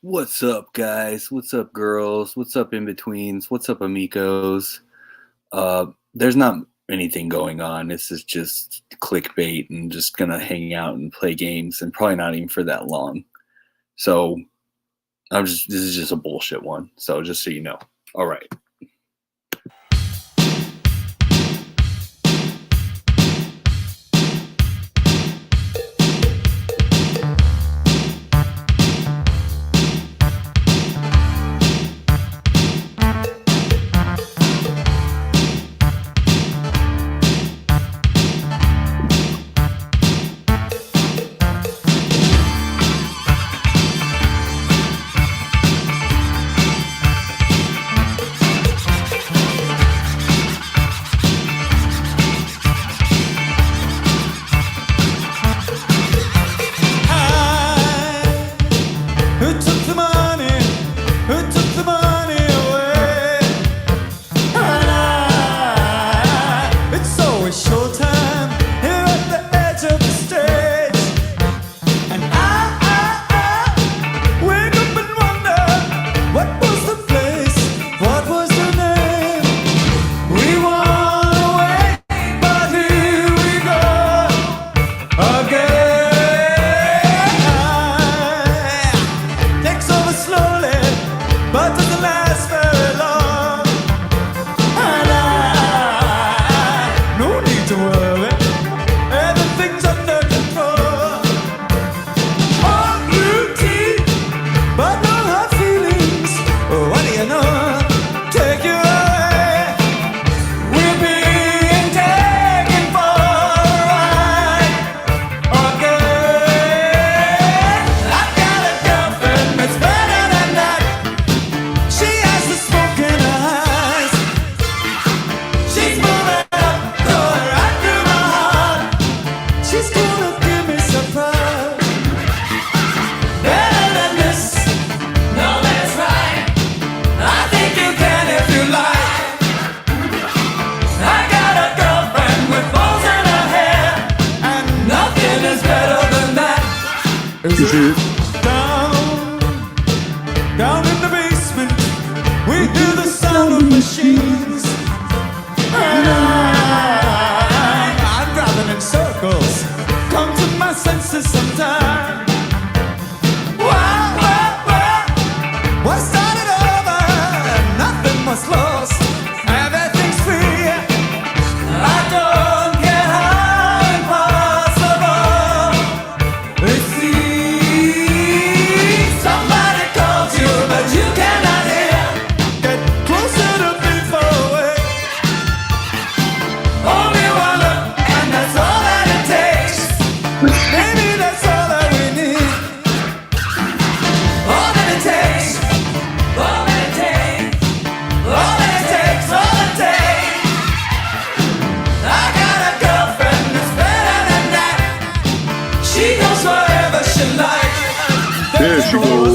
What's up, guys? What's up, girls? What's up, in betweens? What's up, amigos? There's not anything going on. This is just clickbait and just gonna hang out and play games, and probably not even for that long. So this is just a bullshit one. So just so you know. All right. Down in the basement, we hear the sound of machines. And I'm driving in circles, come to my senses sometime. What started over, nothing was lost, everything's free. I don't get how impossible it seems. Somebody calls you, but you cannot hear. Get closer to be far away. Only one look, and that's all that it takes. Maybe that's all that we need. All that it takes. All that it takes. All that it takes. All it takes. I got a girlfriend that's better than that. She goes wherever she likes. There she goes.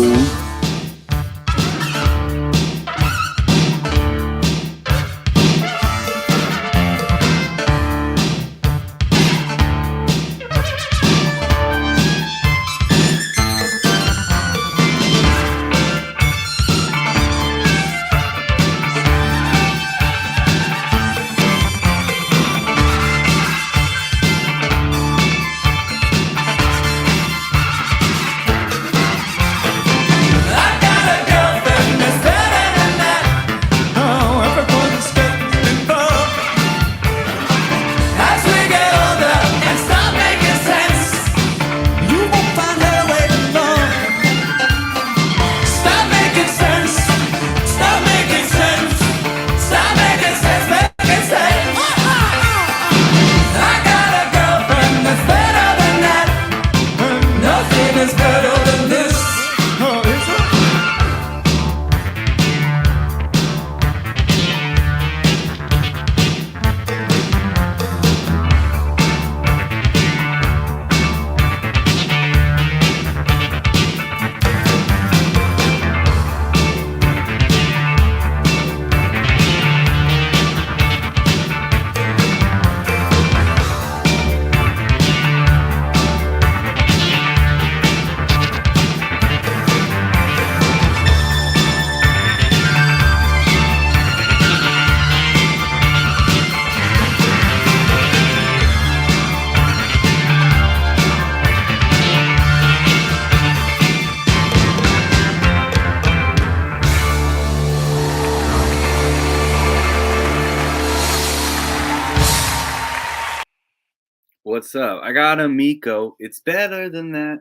What's up? I got Amico. It's better than that.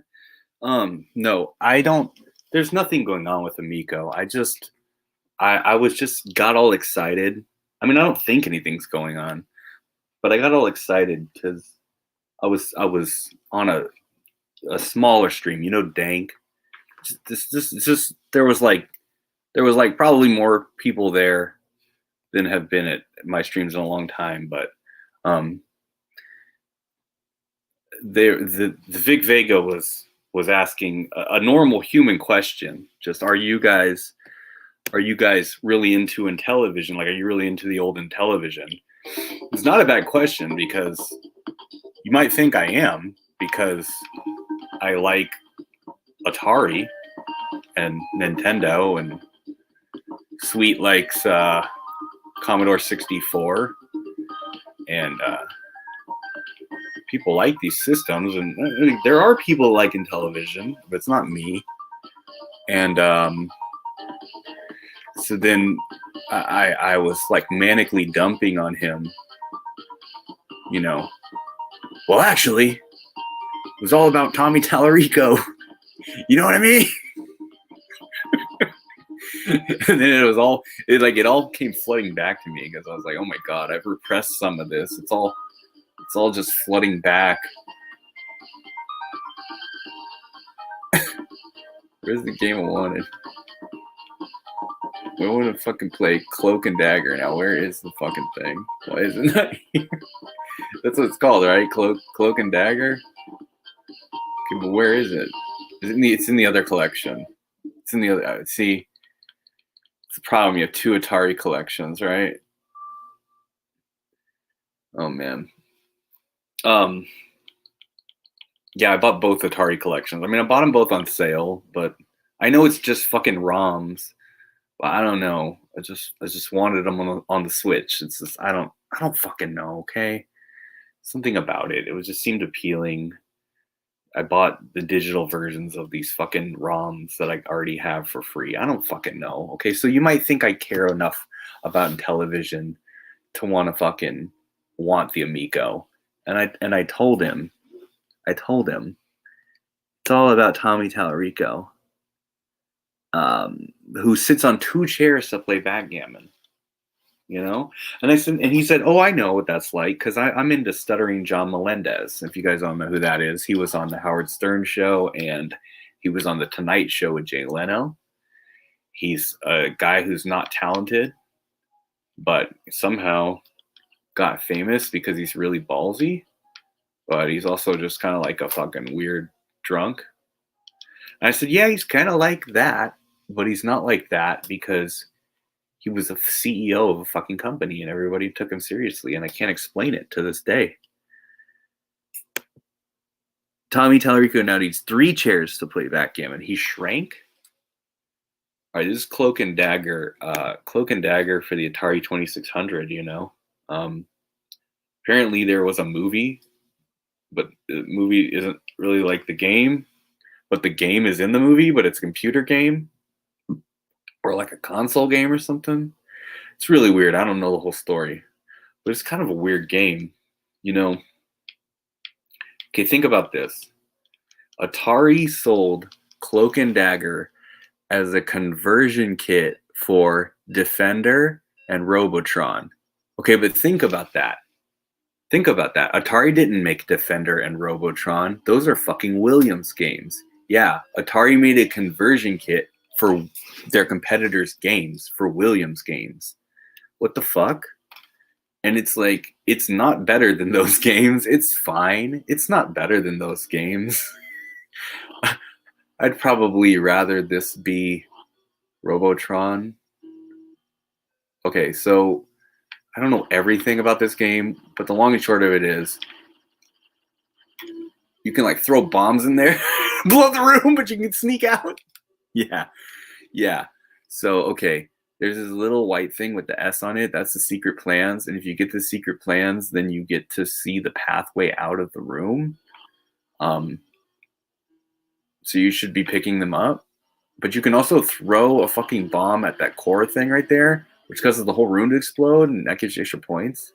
No, I don't. There's nothing going on with Amico. I was just got all excited. I mean, I don't think anything's going on, but I got all excited because I was on a smaller stream. You know, Dank. Just there was like probably more people there than have been at my streams in a long time, but um, the Vic Vega was asking a normal human question. Just are you guys really into Intellivision? Like, are you really into the old Intellivision? It's not a bad question because you might think I am because I like Atari and Nintendo, and Sweet likes Commodore 64, and people like these systems, and there are people like Intellivision, but it's not me. And so then I was like manically dumping on him, you know. Well, actually, it was all about Tommy Tallarico. You know what I mean? And then it all came flooding back to me because I was like, oh my god, I've repressed some of this. It's all just flooding back. Where's the game I wanted? We want to fucking play Cloak and Dagger now. Where is the fucking thing? Why isn't that here? That's what it's called, right? Cloak and Dagger? Okay, but where is it? It's in the other collection. It's in the other. See, it's the problem. You have two Atari collections, right? Oh man. Yeah, I bought both Atari collections. I mean, I bought them both on sale, but I know it's just fucking ROMs. But I don't know. I just wanted them on the Switch. It's just I don't fucking know. Okay, something about it. It just seemed appealing. I bought the digital versions of these fucking ROMs that I already have for free. I don't fucking know. Okay, so you might think I care enough about Intellivision to want the Amico, and I told him, it's all about Tommy Tallarico, who sits on two chairs to play backgammon. You know, and he said, "Oh, I know what that's like because I'm into Stuttering John Melendez. If you guys don't know who that is, he was on the Howard Stern show and he was on the Tonight Show with Jay Leno. He's a guy who's not talented, but somehow got famous because he's really ballsy. But he's also just kind of like a fucking weird drunk." And I said, "Yeah, he's kind of like that, but he's not like that because he was a CEO of a fucking company and everybody took him seriously, and I can't explain it to this day." Tommy Tallarico now needs 3 chairs to play backgammon. He shrank. All right, this is Cloak and Dagger. Cloak and Dagger for the Atari 2600, you know. Apparently there was a movie, but the movie isn't really like the game, but the game is in the movie, but it's a computer game. Or like a console game or something. It's really weird. I don't know the whole story, but it's kind of a weird game, you know. Okay, think about this. Atari sold Cloak and Dagger as a conversion kit for Defender and Robotron. Okay, but think about that. Atari didn't make Defender and Robotron. Those are fucking Williams games. Yeah, Atari made a conversion kit for their competitors' games, for Williams games. What the fuck? And it's like, it's not better than those games. It's fine. It's not better than those games. I'd probably rather this be Robotron. Okay, so I don't know everything about this game, but the long and short of it is you can like throw bombs in there, blow the room, but you can sneak out. Yeah. So, okay, there's this little white thing with the S on it. That's the secret plans. And if you get the secret plans, then you get to see the pathway out of the room. So you should be picking them up. But you can also throw a fucking bomb at that core thing right there, which causes the whole room to explode, and that gives you extra points.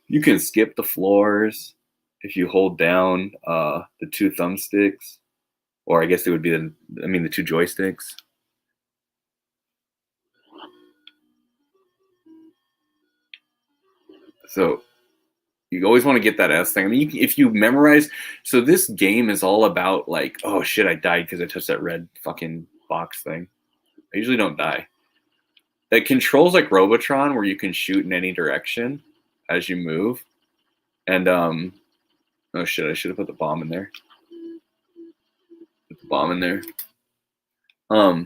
You can skip the floors. if you hold down the two thumbsticks, or I guess it would be the two joysticks. So you always want to get that S thing. I mean, if you memorize, so this game is all about like, oh shit, I died because I touched that red fucking box thing. I usually don't die. It controls like Robotron, where you can shoot in any direction as you move. And oh shit, I should have put the bomb in there. Put the bomb in there. All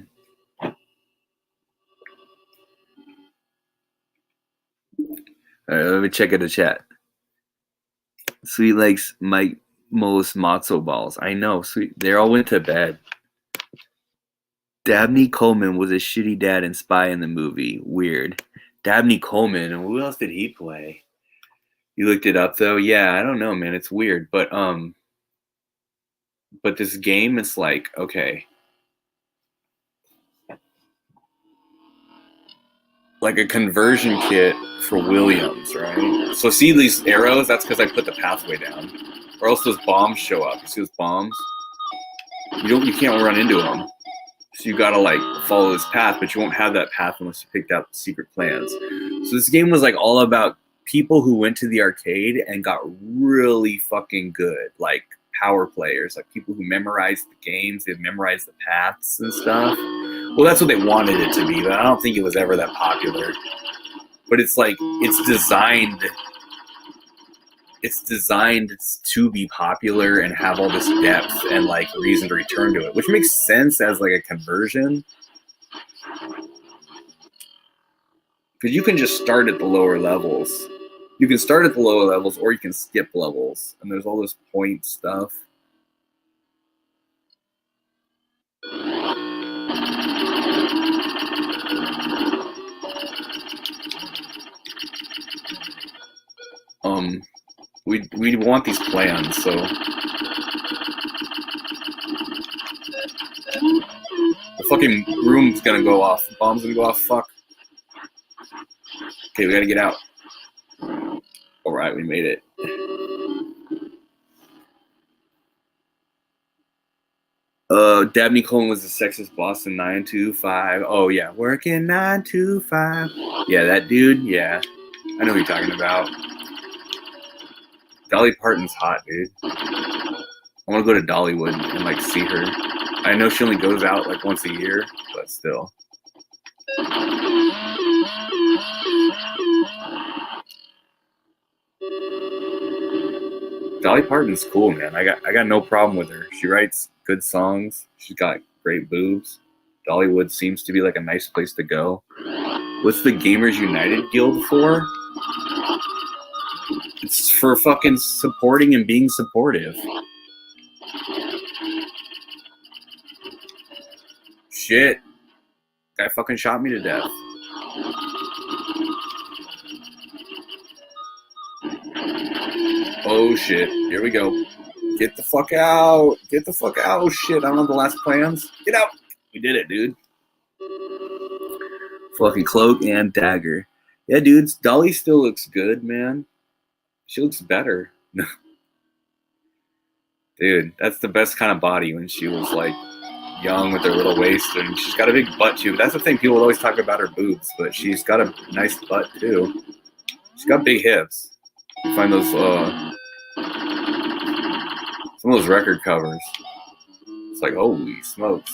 right, let me check out the chat. Sweet likes my most matzo balls. I know, Sweet. They all went to bed. Dabney Coleman was a shitty dad and spy in the movie. Weird. Dabney Coleman. Who else did he play? You looked it up though? Yeah, I don't know, man. It's weird, but this game is like, okay, like a conversion kit for Williams, right? So see these arrows? That's because I put the pathway down, or else those bombs show up. You see those bombs? You can't run into them. So you gotta like follow this path, but you won't have that path unless you picked out the secret plans. So this game was like all about people who went to the arcade and got really fucking good, like power players, like people who memorized the games, they'd memorize the paths and stuff. Well, that's what they wanted it to be, but I don't think it was ever that popular. But it's like it's designed to be popular and have all this depth and like reason to return to it, which makes sense as like a conversion, because you can just start at the lower levels. You can start at the lower levels, or you can skip levels, and there's all this point stuff. We want these plans, so the fucking room's gonna go off. The bomb's gonna go off. Fuck. Okay, we gotta get out. All right, we made it. Dabney Coleman was the sexist boss in 925. Oh yeah, working 9 to 5. Yeah, that dude. Yeah, I know who you're talking about. Dolly Parton's hot, dude. I want to go to Dollywood and like see her. I know she only goes out like once a year, but still. Dolly Parton's cool, man. I got no problem with her. She writes good songs. She's got great boobs. Dollywood seems to be like a nice place to go. What's the Gamers United Guild for? It's for fucking supporting and being supportive. Shit. Guy fucking shot me to death. Oh shit. Here we go. Get the fuck out. Get the fuck out. Oh shit. I don't know the last plans. Get out. We did it, dude. Fucking cloak and dagger. Yeah, dudes. Dolly still looks good, man. She looks better. Dude, that's the best kind of body when she was like young with her little waist, and she's got a big butt too. That's the thing, people always talk about her boobs, but she's got a nice butt too. She's got big hips. You find those some of those record covers. It's like, holy smokes.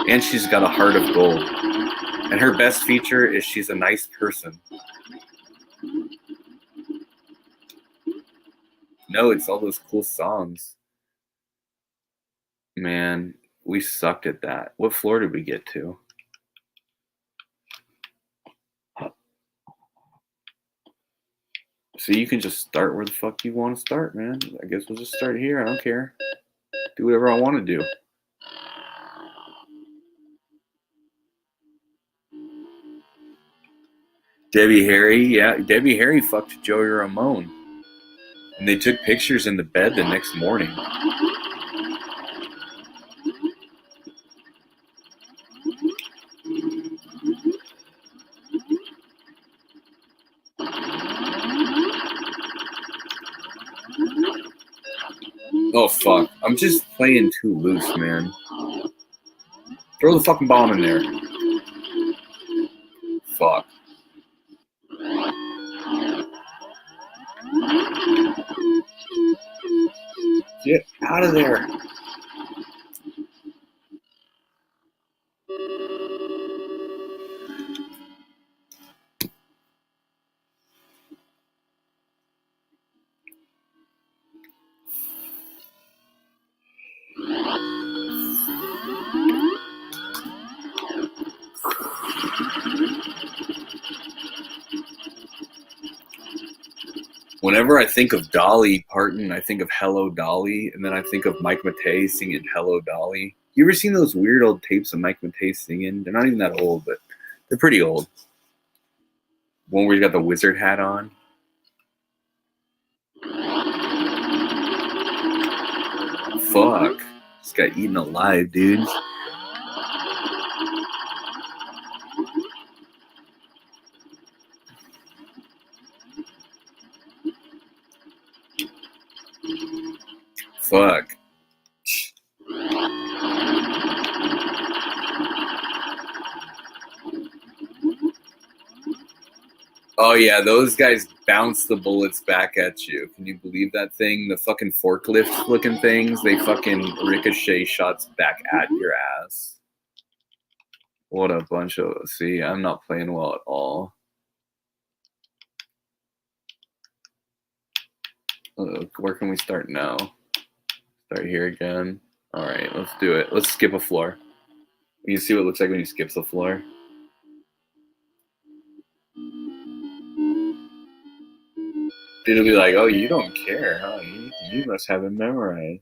And she's got a heart of gold. And her best feature is she's a nice person. No, it's all those cool songs. Man, we sucked at that. What floor did we get to? So you can just start where the fuck you want to start, man. I guess we'll just start here. I don't care. Do whatever I want to do. Debbie Harry, yeah. Debbie Harry fucked Joey Ramone. And they took pictures in the bed the next morning. Fuck. I'm just playing too loose, man. Throw the fucking bomb in there. Fuck. Get out of there. Whenever I think of Dolly Parton, I think of Hello Dolly, and then I think of Mike Matei singing Hello Dolly. You ever seen those weird old tapes of Mike Matei singing? They're not even that old, but they're pretty old. One where he's got the wizard hat on. Fuck. Just got eaten alive, dude. Fuck. Oh yeah, those guys bounce the bullets back at you. Can you believe that thing? The fucking forklift looking things, they fucking ricochet shots back at your ass. What a bunch of... See, I'm not playing well at all. Where can we start now? Start here again. All right, let's do it. Let's skip a floor. You can see what it looks like when you skip the floor. It'll be like, oh, you don't care, huh? You must have it memorized.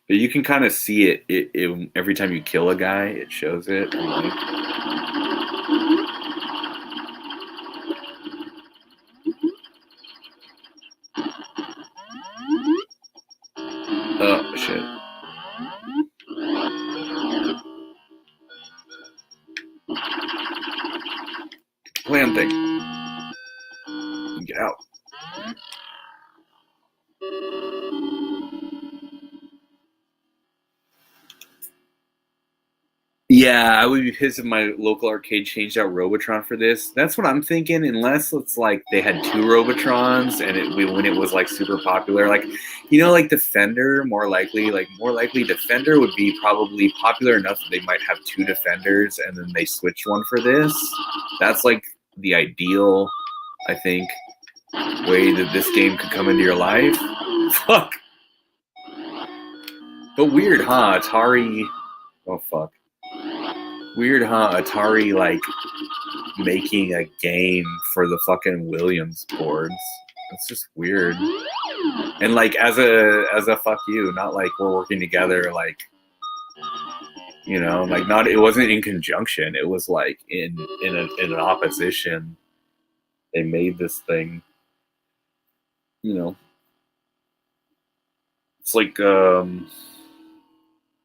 But you can kind of see it every time you kill a guy, it shows it. Oh, shit. Plan thing. Get out. Yeah, I would be pissed if my local arcade changed out Robotron for this. That's what I'm thinking, unless it's like they had two Robotrons and when it was like super popular. Like, you know, like Defender, more likely Defender would be probably popular enough that they might have two Defenders and then they switch one for this. That's like the ideal, I think, way that this game could come into your life. Fuck. But weird, huh? Atari. Oh, fuck. Weird, huh? Atari, like, making a game for the fucking Williams boards. It's just weird. And, like, as a fuck you, not like we're working together, like, you know, like, not, it wasn't in conjunction. It was, like, in an opposition. They made this thing, you know. It's like,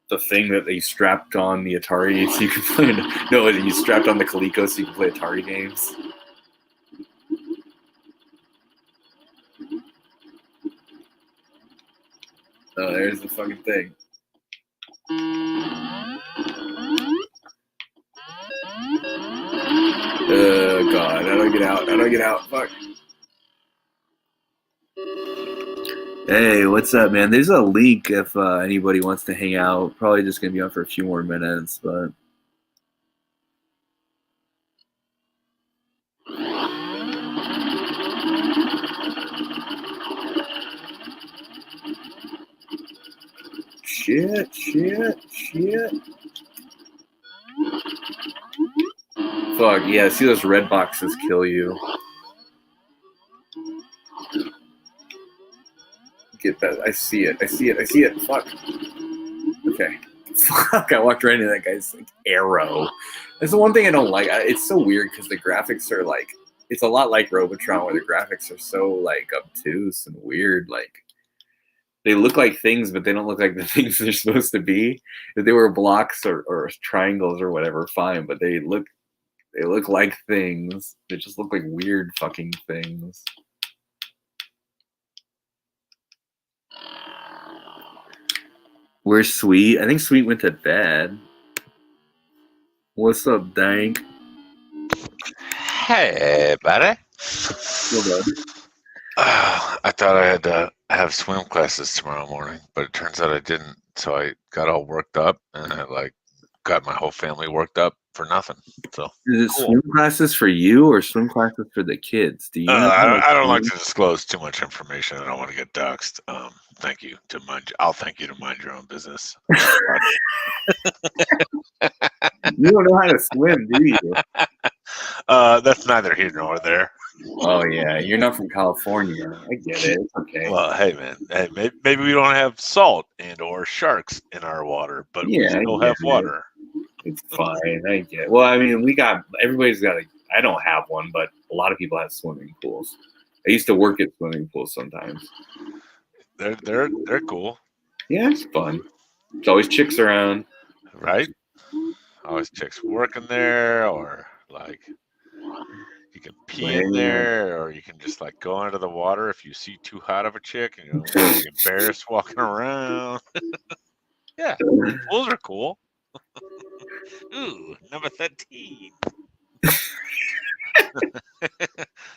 the thing that they strapped on the Atari so you could play. No, you strapped on the Coleco so you could play Atari games. Oh, there's the fucking thing. Oh god, how do I get out? How do I get out? Fuck. Hey, what's up, man? There's a link if anybody wants to hang out. Probably just gonna be on for a few more minutes, but shit. Fuck yeah! See those red boxes kill you. Get that. I see it. Fuck. Okay. Fuck, I walked right into that guy's like, arrow. That's the one thing I don't like. It's so weird because the graphics are like, it's a lot like Robotron where the graphics are so like obtuse and weird. Like, they look like things, but they don't look like the things they're supposed to be. If they were blocks or triangles or whatever, fine, but they look like things. They just look like weird fucking things. Where's Sweet? I think Sweet went to bed. What's up, Dank? Hey, buddy. Hold on. I thought I had to have swim classes tomorrow morning, but it turns out I didn't. So I got all worked up, and I got my whole family worked up for nothing. So Is it cool. swim classes for you or swim classes for the kids? Do you know? I don't like to disclose too much information. I don't want to get doxxed. Thank you to mind. I'll thank you to mind your own business. You don't know how to swim, do you? That's neither here nor there. Oh yeah, you're not from California. I get it. It's okay. Well, hey man, hey, maybe we don't have salt and or sharks in our water, but we Yeah, I still get have it. water. It's fine. I get it. Well, I mean, everybody's got a. I don't have one, but a lot of people have swimming pools. I used to work at swimming pools sometimes. They're cool, Yeah, it's fun. There's always chicks around. right? Always chicks working there, or like you can pee in there, or you can just like go into the water if you see too hot of a chick and you don't want to be embarrassed walking around. Yeah, pools are cool. Ooh, number 13.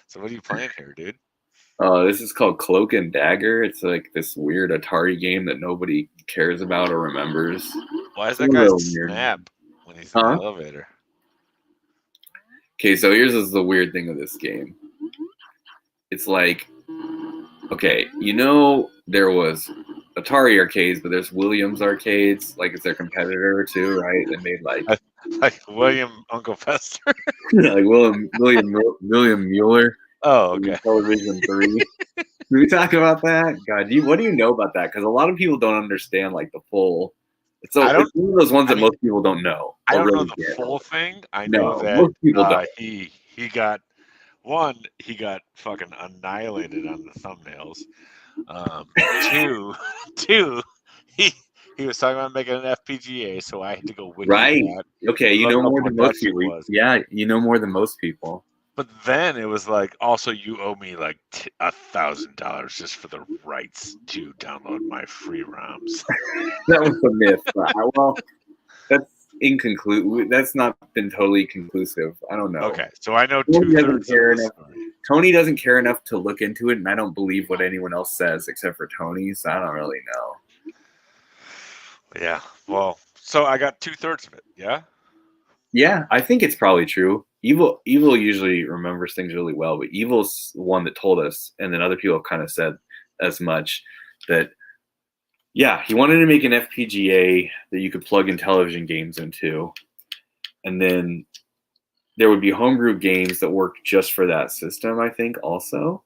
So what are you playing here, dude? This is called Cloak and Dagger. It's like this weird Atari game that nobody cares about or remembers. Why is It's a that guy little weird. snap when he's in the elevator? Okay, so here's the weird thing of this game. It's like, okay, there was Atari arcades, but there's Williams arcades, like it's their competitor too, right? They made like William Uncle Fester. Yeah, like William Mueller. Oh, okay. Television 3. Can we talk about that? God, what do you know about that? Because a lot of people don't understand like the full. It's one of those ones that most people don't know. I don't know the full thing. I know that most people don't. he got fucking annihilated on the thumbnails. Two, he was talking about making an FPGA, so I had to go wiki that. Okay, you know more than most people. Yeah, you know more than most people. But then it was like, also you owe me like $1,000 just for the rights to download my free ROMs. That was a myth. Well, that's inconclusive. That's not been totally conclusive. I don't know. Okay, so I know two-thirds. Tony doesn't care enough to look into it, and I don't believe what anyone else says except for Tony, so I don't really know. Yeah, well, so I got 2/3 of it, yeah? Yeah, I think it's probably true. Evil usually remembers things really well, but Evil's the one that told us, and then other people have kind of said as much, that, yeah, he wanted to make an FPGA that you could plug Intellivision games into, and then there would be homebrew games that worked just for that system, I think, also,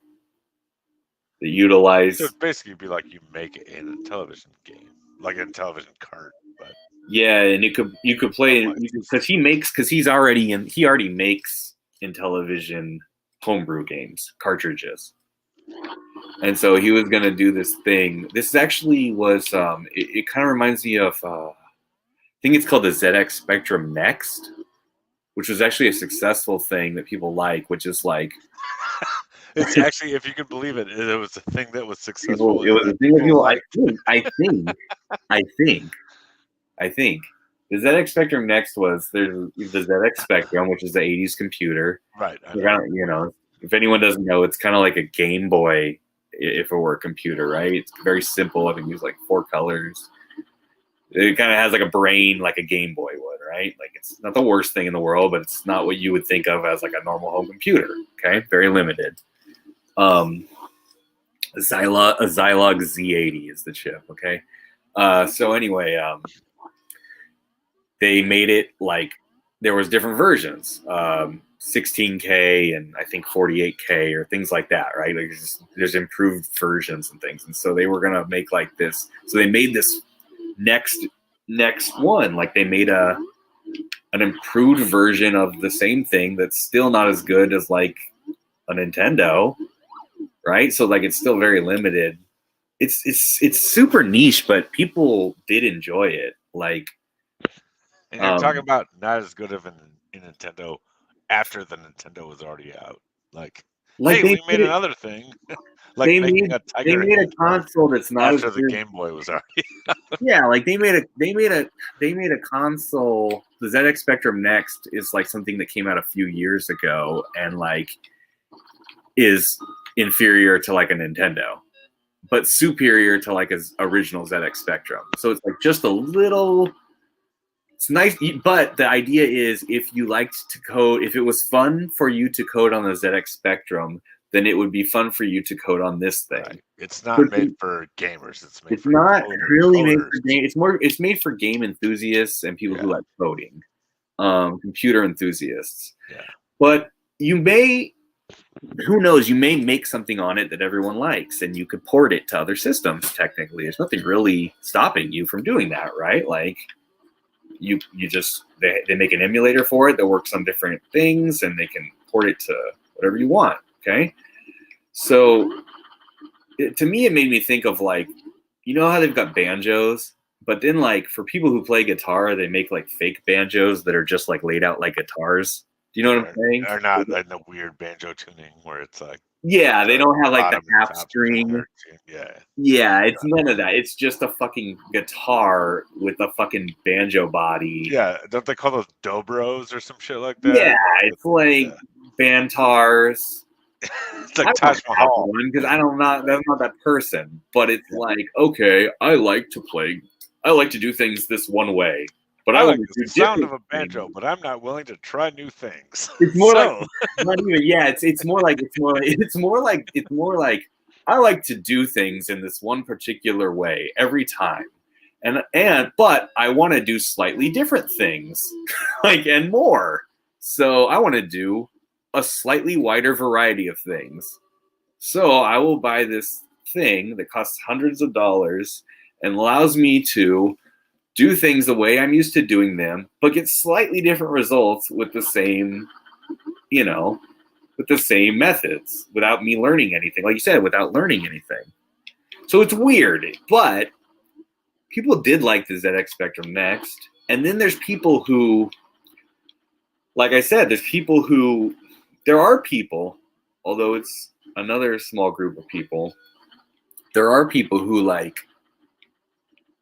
that utilize... So it'd basically be like you make it in a television game, like a television cart, but... Yeah, and you could play because he already makes Intellivision homebrew games, cartridges. And so he was gonna do this thing. This actually was it kind of reminds me of I think it's called the ZX Spectrum Next, which was actually a successful thing that people like, which is like it's actually, if you could believe it, it was a thing that was successful. It was a thing that people I think the ZX Spectrum Next was there's the ZX Spectrum, which is the 80s computer. Right. If anyone doesn't know, it's kind of like a Game Boy if it were a computer, right? It's very simple. I think it was like 4 colors. It kind of has like a brain like a Game Boy would, right? Like it's not the worst thing in the world, but it's not what you would think of as like a normal home computer. Okay, very limited. A Zilog Z80 is the chip. Okay, so anyway, they made it like there was different versions, 16K and I think 48K or things like that, right? Like there's improved versions and things, and so they were gonna make like this. So they made this next one, like they made an improved version of the same thing that's still not as good as like a Nintendo, right? So like it's still very limited. It's super niche, but people did enjoy it. Like, and you're talking about not as good of a Nintendo after the Nintendo was already out. Like, Like Hey, we made another thing, like they making a they tiger made a hand console that's not as after the good. Game Boy was already. Yeah, like they made a console. The ZX Spectrum Next is like something that came out a few years ago and like is inferior to like a Nintendo, but superior to like his original ZX Spectrum. So it's like just a little. It's nice, but the idea is if you liked to code, if it was fun for you to code on the ZX Spectrum, then it would be fun for you to code on this thing. Right. It's not made for gamers. It's made for not really made coders. for game. It's made for game enthusiasts and people who like coding, computer enthusiasts. Yeah. But you may, who knows? You may make something on it that everyone likes, and you could port it to other systems. Technically, there's nothing really stopping you from doing that, right? Like, you just they make an emulator for it that works on different things, and they can port it to whatever you want. Okay, so to me, it made me think of like, you know how they've got banjos, but then like for people who play guitar, they make like fake banjos that are just like laid out like guitars. Do you know what I'm saying? Or not in the weird banjo tuning where it's like, yeah, they don't have like the half top string. Yeah. Yeah, it's none of that. It's just a fucking guitar with a fucking banjo body. Yeah, don't they call those dobros or some shit like that? Yeah, it's like bantars. It's like Taj Mahal. Because I'm not that person. But it's like, okay, I like to do things this one way. But I I like want to the do sound of different a banjo, things. but I'm not willing to try new things. It's more like not even. Yeah, it's more like I like to do things in this one particular way every time, but I want to do slightly different things, like and more. So I want to do a slightly wider variety of things. So I will buy this thing that costs hundreds of dollars and allows me to do things the way I'm used to doing them, but get slightly different results with the same, with the same methods without me learning anything. Like you said, without learning anything. So it's weird, but people did like the ZX Spectrum Next. And then there's people who, like I said, there are people, although it's another small group of people, there are people who like,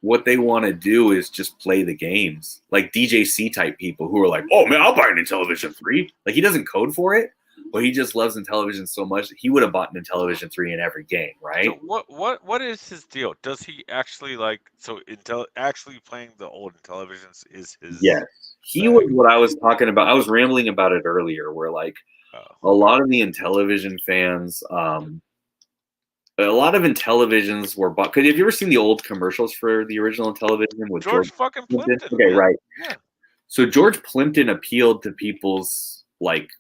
what they want to do is just play the games, like DJC type people who are like, oh man, I'll buy an Intellivision 3. Like he doesn't code for it, but he just loves Intellivision so much that he would have bought an Intellivision 3 in every game, right? So what is his deal? Does he actually actually playing the old Intellivisions is his? Yes, he was what I was talking about. I was rambling about it earlier, where like a lot of the Intellivision fans, a lot of Intellivisions were bought. Have you ever seen the old commercials for the original Intellivision with George fucking Plimpton? Okay, man. right. Yeah. So George Plimpton appealed to people's like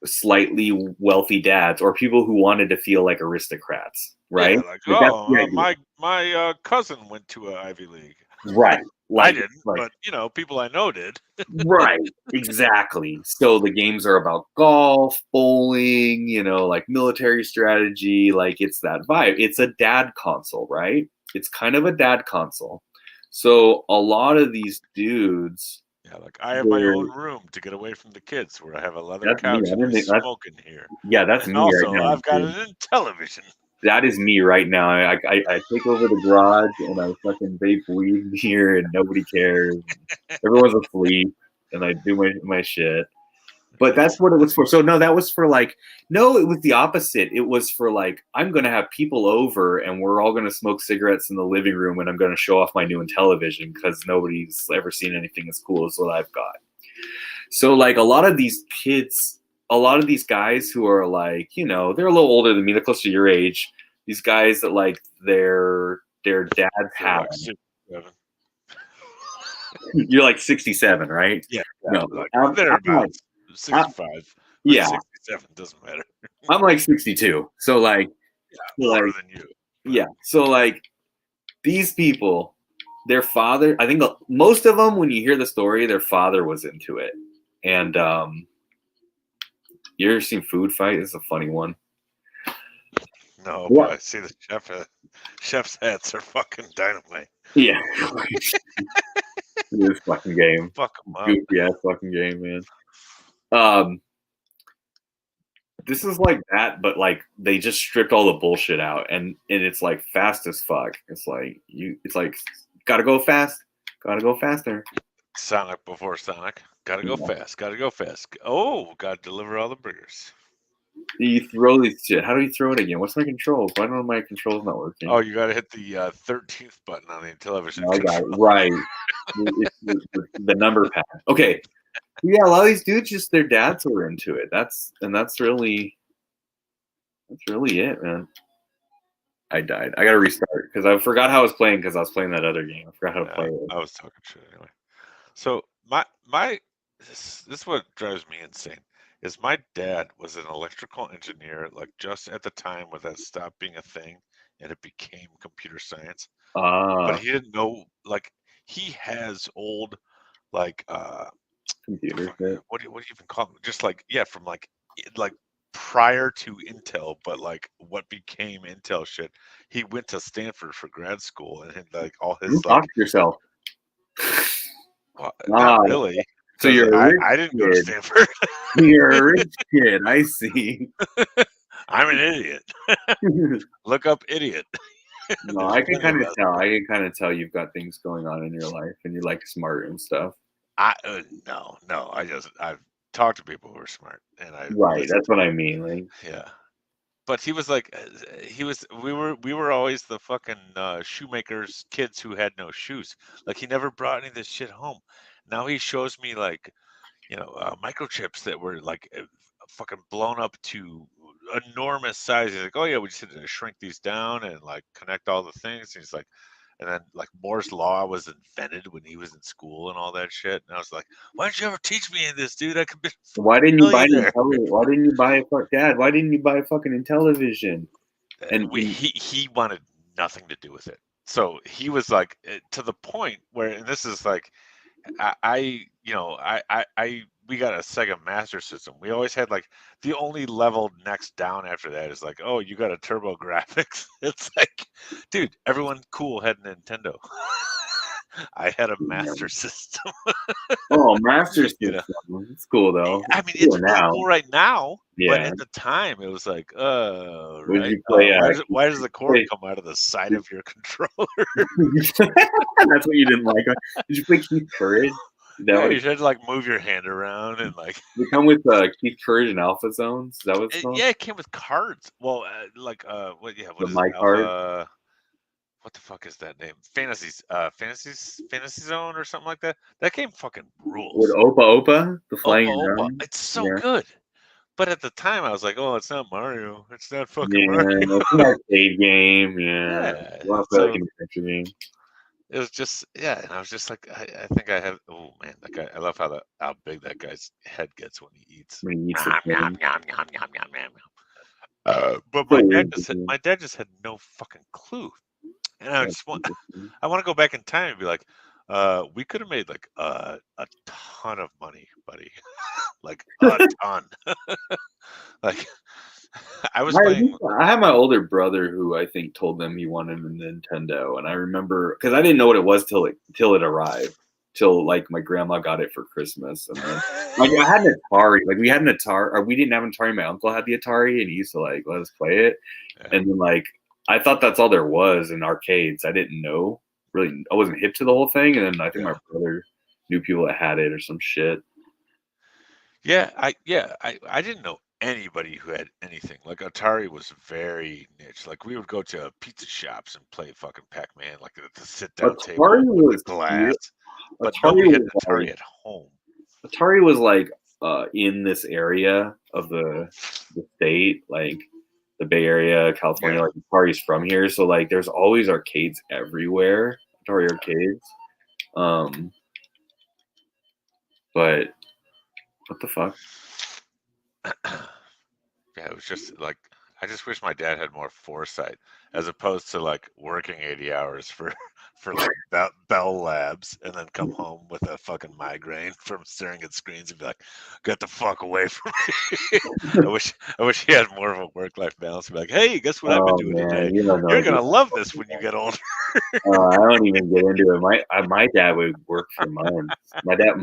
slightly wealthy dads or people who wanted to feel like aristocrats, right? Yeah, like, my cousin went to an Ivy League. Right. Like, I didn't, but people I know did. Right, exactly. So the games are about golf, bowling, like military strategy. Like it's that vibe. It's a dad console, right? It's kind of a dad console. So a lot of these dudes. Yeah, like I have my own room to get away from the kids, where I have a leather couch and smoke in here. Yeah, that's and me also, right now. I've got an Intellivision. That is me right now. I take over the garage and I fucking vape weed here and nobody cares. Everyone's asleep and I do my shit. But that's what it was for. So no, that was for like, no, it was the opposite. It was for like, I'm going to have people over and we're all going to smoke cigarettes in the living room and I'm going to show off my new Intellivision because nobody's ever seen anything as cool as what I've got. So like a lot of these kids, a lot of these guys who are like, they're a little older than me, they're close to your age. These guys that like their dads have. You're like 67, right? Yeah. No, they're about 65. Yeah. 67 doesn't matter. I'm like 62. So like, older than you. Yeah. So like these people, their father, I think most of them, when you hear the story, their father was into it. And you ever seen Food Fight? It's a funny one. No, but I see the chef's hats are fucking dynamite. Yeah. This fucking game. Fuck them up. Goofy ass fucking game, man. this is like that, but like they just stripped all the bullshit out, and it's like fast as fuck. It's like gotta go fast, gotta go faster. Sonic before Sonic. Gotta go fast. Gotta go fast. Oh, gotta deliver all the burgers. You throw this shit. How do you throw it again? What's my controls? Why don't my controls not working? Oh, you gotta hit the 13th button on the Intellivision. I got it right. It's the number pad. Okay. Yeah, a lot of these dudes just their dads were into it. That's really it, man. I died. I gotta restart because I forgot how I was playing because I was playing that other game. I forgot how to play it. I was talking shit anyway. So this is what drives me insane. Is my dad was an electrical engineer, like just at the time when that stopped being a thing and it became computer science. But he didn't know, like he has old, like computer. What do you even call them? Just like from like prior to Intel, but like what became Intel shit. He went to Stanford for grad school and had like all his talk to yourself. Well, not really. So you're I didn't go to Stanford. You're a rich kid. I see. I'm an idiot. Look up idiot. No, I can kind of tell. I can kind of tell you've got things going on in your life, and you're like smart and stuff. No. I've talked to people who are smart, and that's what I mean. Like, yeah. But he was like, we were always the fucking shoemakers kids who had no shoes. Like he never brought any of this shit home. Now he shows me like, microchips that were like fucking blown up to enormous size. He's like, oh yeah, we just had to shrink these down and like connect all the things. And he's like, and then like Moore's law was invented when he was in school and all that shit. And I was like, why didn't you ever teach me this, dude? I could be. Why didn't you buy Why didn't you buy Dad? Why didn't you buy a fucking Intellivision? And he wanted nothing to do with it. So he was like to the point where, and this is like, we got a Sega Master System. We always had like the only level next down after that is like, oh, you got a Turbo Graphics. It's like, dude, everyone cool had a Nintendo. I had a Master System. Oh, Master System. It's cool though. I mean, it's cool right now. Yeah. But at the time, it was like, right? You play, why does the cord come out of the side of your controller? That's what you didn't like. Did you play Keith Courage? Yeah, you had to like move your hand around and like. They come with Keith Courage and Alpha Zones. Is that what it's called? Yeah, it came with cards. Well, what is my it? card. What the fuck is that name? Fantasy Zone or something like that. That game fucking rules. With Opa, the flying drum. It's so good. But at the time, I was like, "Oh, it's not Mario. It's not fucking Mario. It's an arcade game." Yeah. So, it was just and I was just like, I think I have. Oh man, that guy! I love how big that guy's head gets when he eats. When he eats but my dad just had no fucking clue. And I want to go back in time and be like, we could have made like a ton of money, buddy. Like a ton. Like I was playing. I had my older brother who I think told them he wanted a Nintendo, and I remember because I didn't know what it was till it arrived. Till like my grandma got it for Christmas, and then like I had an Atari. Like we had an Atari, or we didn't have an Atari. My uncle had the Atari, and he used to like let us play it. Yeah. And then like I thought that's all there was in arcades. I didn't know really. I wasn't hip to the whole thing, and then I think my brother knew people that had it or some shit. Yeah, I didn't know anybody who had anything. Like Atari was very niche. Like we would go to pizza shops and play fucking Pac-Man, like at the sit-down table with glass. But nobody had an Atari at home. Atari was like in this area of the state, like the Bay Area, California. Like Atari's from here, so like there's always arcades everywhere. Atari arcades. But what the fuck? Yeah, it was just like I just wish my dad had more foresight, as opposed to like working 80 hours for like Bell Labs and then come home with a fucking migraine from staring at screens and be like, "Get the fuck away from me." I wish he had more of a work-life balance. Be like, "Hey, guess what I've been doing today? You're gonna love this when you get older." I don't even get into it. My dad would work for months. My dad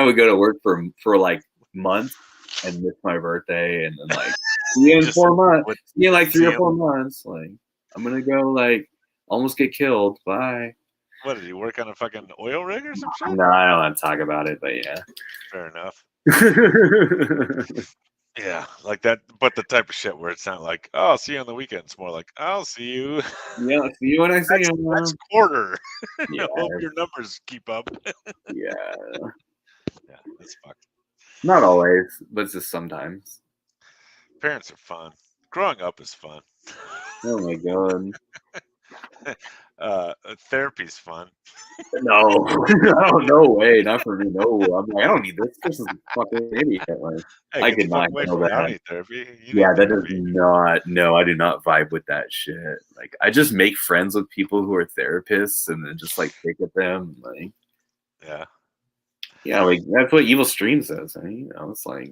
would go to work for like months and miss my birthday, and then like See you in Just 4 months. with- See you in like 3 see or him. 4 months. Like, I'm gonna go like almost get killed. Bye. What did he work on a fucking oil rig or some shit? No, I don't want to talk about it, but yeah. Fair enough. Yeah, like that, but the type of shit where it's not like, oh, I'll see you on the weekend. It's more like, I'll see you Yeah, see you when I see you. next quarter. Yeah, Hope your numbers keep up. yeah. Yeah, that's fucked. Not always, but just sometimes. Parents are fun. Growing up is fun. Oh my god. Therapy's fun. No, no way, not for me. No, I'm like, I don't need this. This is a fucking idiot. Like, Hey, I get could the fuck not away handle from me. I don't that. need therapy. You Yeah, need that does therapy. not. No, I do not vibe with that shit. Like, I just make friends with people who are therapists, and then just like pick at them. Like, Yeah. like that's what Evil Stream says. I mean, it's like,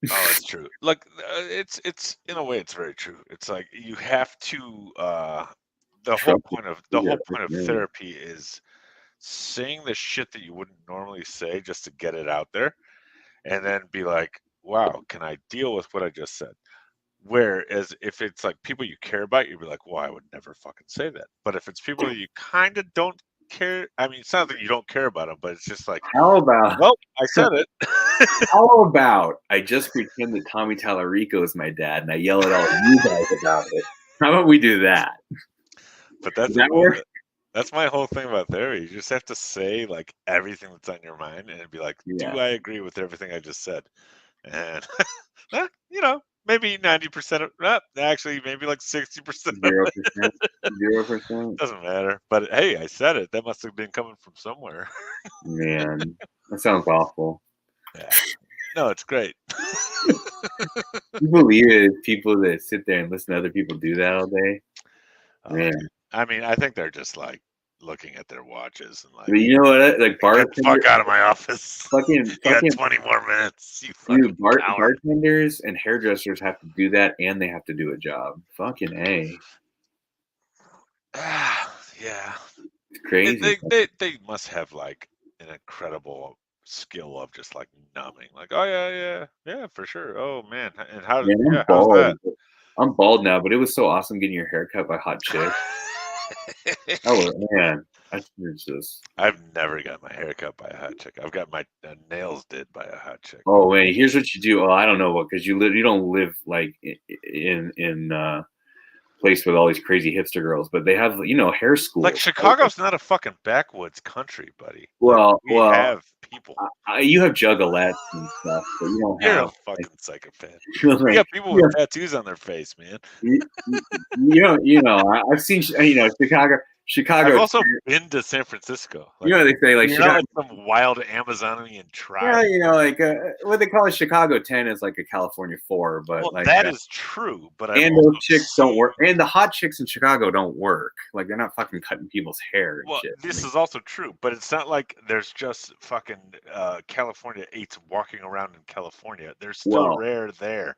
Oh, it's true. Like it's in a way it's very true. It's like you have to the whole point of therapy is saying the shit that you wouldn't normally say just to get it out there, and then be like, wow, can I deal with what I just said? Whereas if it's like people you care about, you'd be like, well, I would never fucking say that. But if it's people that you kind of don't care, I mean, it's not that you don't care about them, but it's just like, how about? well, I said it. How about I just pretend that Tommy Tallarico is my dad, and I yell at all you guys about it? How about we do that? But that's Does that work? That's my whole thing about therapy. You just have to say like everything that's on your mind and be like, Yeah. do I agree with everything I just said? And maybe 90% of actually maybe like 60%. 0%. 0%. Doesn't matter. But hey, I said it. That must have been coming from somewhere. Man, that sounds awful. Yeah. No, it's great. You believe it? People that sit there and listen to other people do that all day. Man, I mean, I think they're just like looking at their watches and like, but you know what? Like get the fuck out of my office. fucking, You got 20 more minutes. You dude, fucking coward. bartenders and hairdressers have to do that, and they have to do a job. Fucking A. Yeah. It's crazy. They must have like an incredible skill of just like numbing. Like, oh yeah, for sure. Oh man, and how? Man, I'm Yeah, how's bald. that? I'm bald now, but it was so awesome getting your hair cut by hot chicks. Oh man, it's just. I've never got my hair cut by a hot chick. I've got my nails did by a hot chick. Oh wait, here's what you do. Oh, I don't know what, because you don't live like in place with all these crazy hipster girls, but they have hair school. Like Chicago's not a fucking backwoods country, buddy. Well, we have people. You have juggalettes and stuff, but you don't You're have. a fucking psychopath. Like, You got people with tattoos on their face, man. I've seen Chicago. I've also been to San Francisco. Like, they say like Chicago, like some wild Amazonian tribe. Yeah, like what they call a Chicago 10 is like a California 4, but like that is true. But and those chicks don't work, and the hot chicks in Chicago don't work. Like they're not fucking cutting people's hair and shit. This is also true, but it's not like there's just fucking California 8s walking around in California. They're still rare there.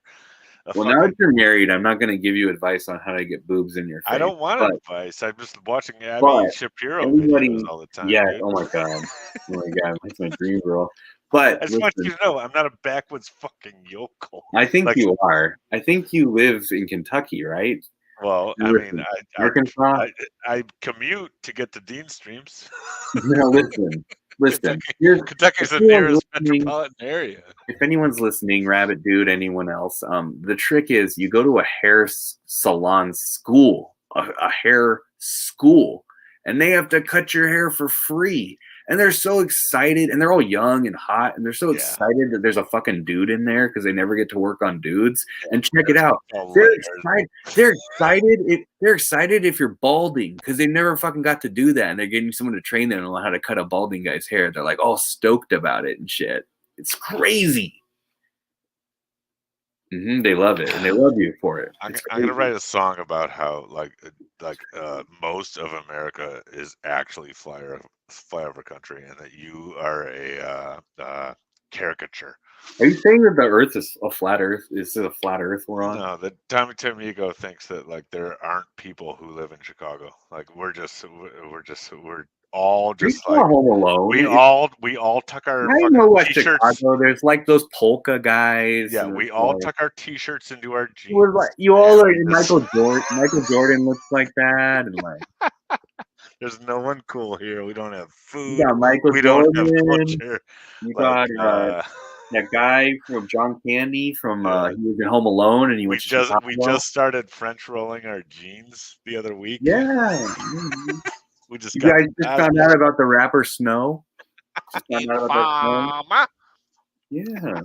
Now that you're married, I'm not going to give you advice on how to get boobs in your face. I don't want advice. I'm just watching Abby Shapiro videos all the time. Yeah. Dude. Oh my god. That's my dream girl. But I just want you to know, I'm not a backwoods fucking yokel. I think you are. I think you live in Kentucky, right? Well, I commute to get to Dean Streams. No, listen. Kentucky's the nearest metropolitan area. If anyone's listening, Rabbit Dude, anyone else, the trick is you go to a hair salon school, a hair school, and they have to cut your hair for free. And they're so excited, and they're all young and hot, and they're so excited that there's a fucking dude in there because they never get to work on dudes. And check it out. They're excited. They're excited if you're balding because they never fucking got to do that. And they're getting someone to train them on how to cut a balding guy's hair. They're like all stoked about it and shit. It's crazy. They love it, and they love you for it. I'm gonna write a song about how most of America is actually flyover country, and that you are a caricature. Are you saying that the Earth is a flat Earth? Is it a flat Earth we're on? No, that Tommy Amico thinks that like there aren't people who live in Chicago. Like we're all We just saw like Home Alone. we all tuck our I fucking know what t-shirts. Chicago. There's like those polka guys. Yeah, and we it's all like, tuck our t-shirts into our jeans. we're like, you all and are we just- Michael Jordan looks like that, and like There's no one cool here. We don't have you food. got Michael We don't have Jordan. culture. You Like got that guy from John Candy from Yeah. he was in Home Alone, and he we went to Chicago. just started French rolling our jeans the other week. Yeah. We just You got guys just found out about the rapper Snow. Just found out about that song. Infama. Yeah.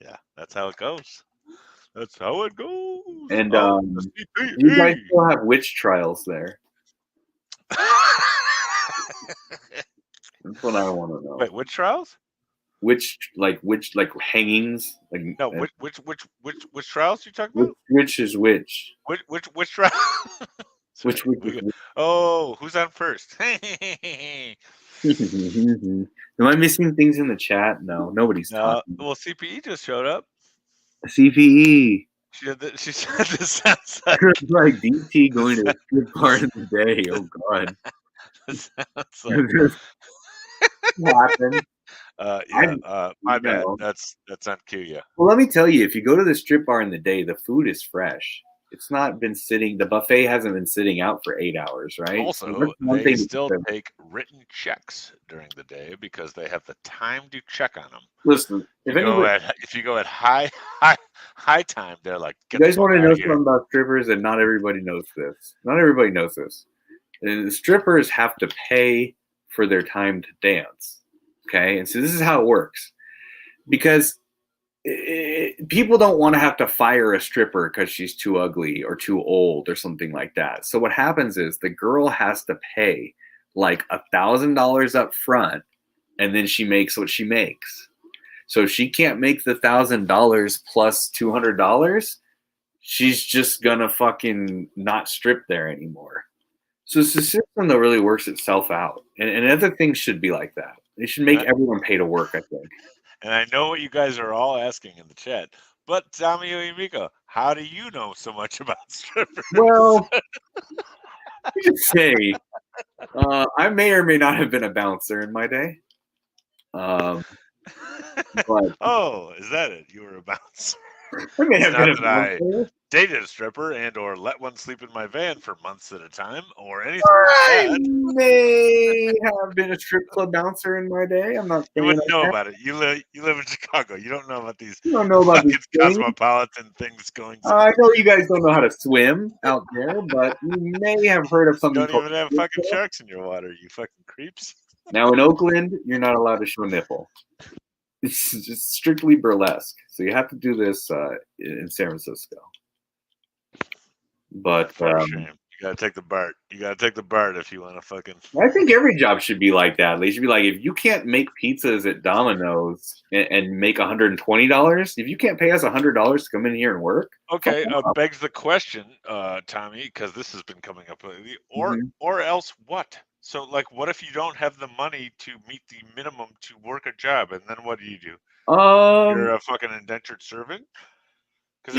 Yeah, that's how it goes. That's how it goes. And Oh, you guys still have witch trials there. That's what I want to know. Wait, which trials? Which hangings? Like No, which trials you talking about? which is which? Which trial? Which Oh, who's on first? Am I missing things in the chat? No, nobody's talking. Well, CPE just showed up. CPE. She said this sounds like like DT going to a good part of the day. Oh God. this sounds like What happened? my bad. That's on cue. Yeah. Well, let me tell you, if you go to the strip bar in the day, the food is fresh. It's not been sitting. The buffet hasn't been sitting out for 8 hours, right? Also, they still take written checks during the day because they have the time to check on them. Listen, if you go at high time, they're like, you guys want to know something about strippers, and not everybody knows this. Not everybody knows this. And the strippers have to pay for their time to dance. Okay, and so this is how it works, because people don't want to have to fire a stripper because she's too ugly or too old or something like that. So what happens is the girl has to pay like $1,000 up front, and then she makes what she makes. So if she can't make the $1,000 plus $200, she's just gonna fucking not strip there anymore. So it's a system that really works itself out, and other things should be like that. They should make everyone pay to work, I think. And I know what you guys are all asking in the chat, but Tommy and Amico, how do you know so much about strippers? Well, you should say I may or may not have been a bouncer in my day. But oh, is that it? You were a bouncer. I may have been a bouncer. Dated a stripper and or let one sleep in my van for months at a time or anything I like that. may have been a strip club bouncer in my day. I'm not. You wouldn't know about it. You live in Chicago. You don't know about these. You don't know about these cosmopolitan things going. I know you guys don't know how to swim out there, but you may have heard of something. You don't even have fucking sharks in your water. You fucking creeps. Now in Oakland, you're not allowed to show nipple. It's just strictly burlesque. So you have to do this in San Francisco. But you gotta take the BART. You gotta take the BART if you want to fucking. I think every job should be like that. They should be like, if you can't make pizzas at Domino's and make $120, if you can't pay us $100 to come in here and work. Okay, begs the question, Tommy, because this has been coming up lately. Or else what? So, like, what if you don't have the money to meet the minimum to work a job, and then what do? You're a fucking indentured servant. Because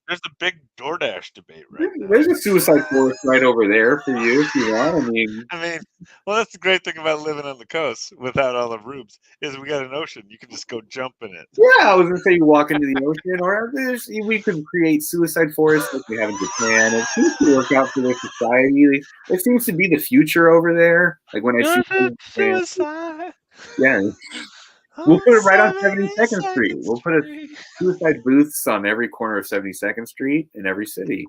there's a big DoorDash debate right now. There's a suicide forest right over there for you if you want. I mean, well, that's the great thing about living on the coast without all the rooms is we got an ocean. You can just go jump in it. Yeah, I was gonna say you walk into the ocean, or we could create suicide forests like we have in Japan. It seems to work out for their society. It seems to be the future over there. Like when I see suicide. Yeah. We'll put it right on 72nd Street. We'll put a suicide booths on every corner of 72nd Street in every city.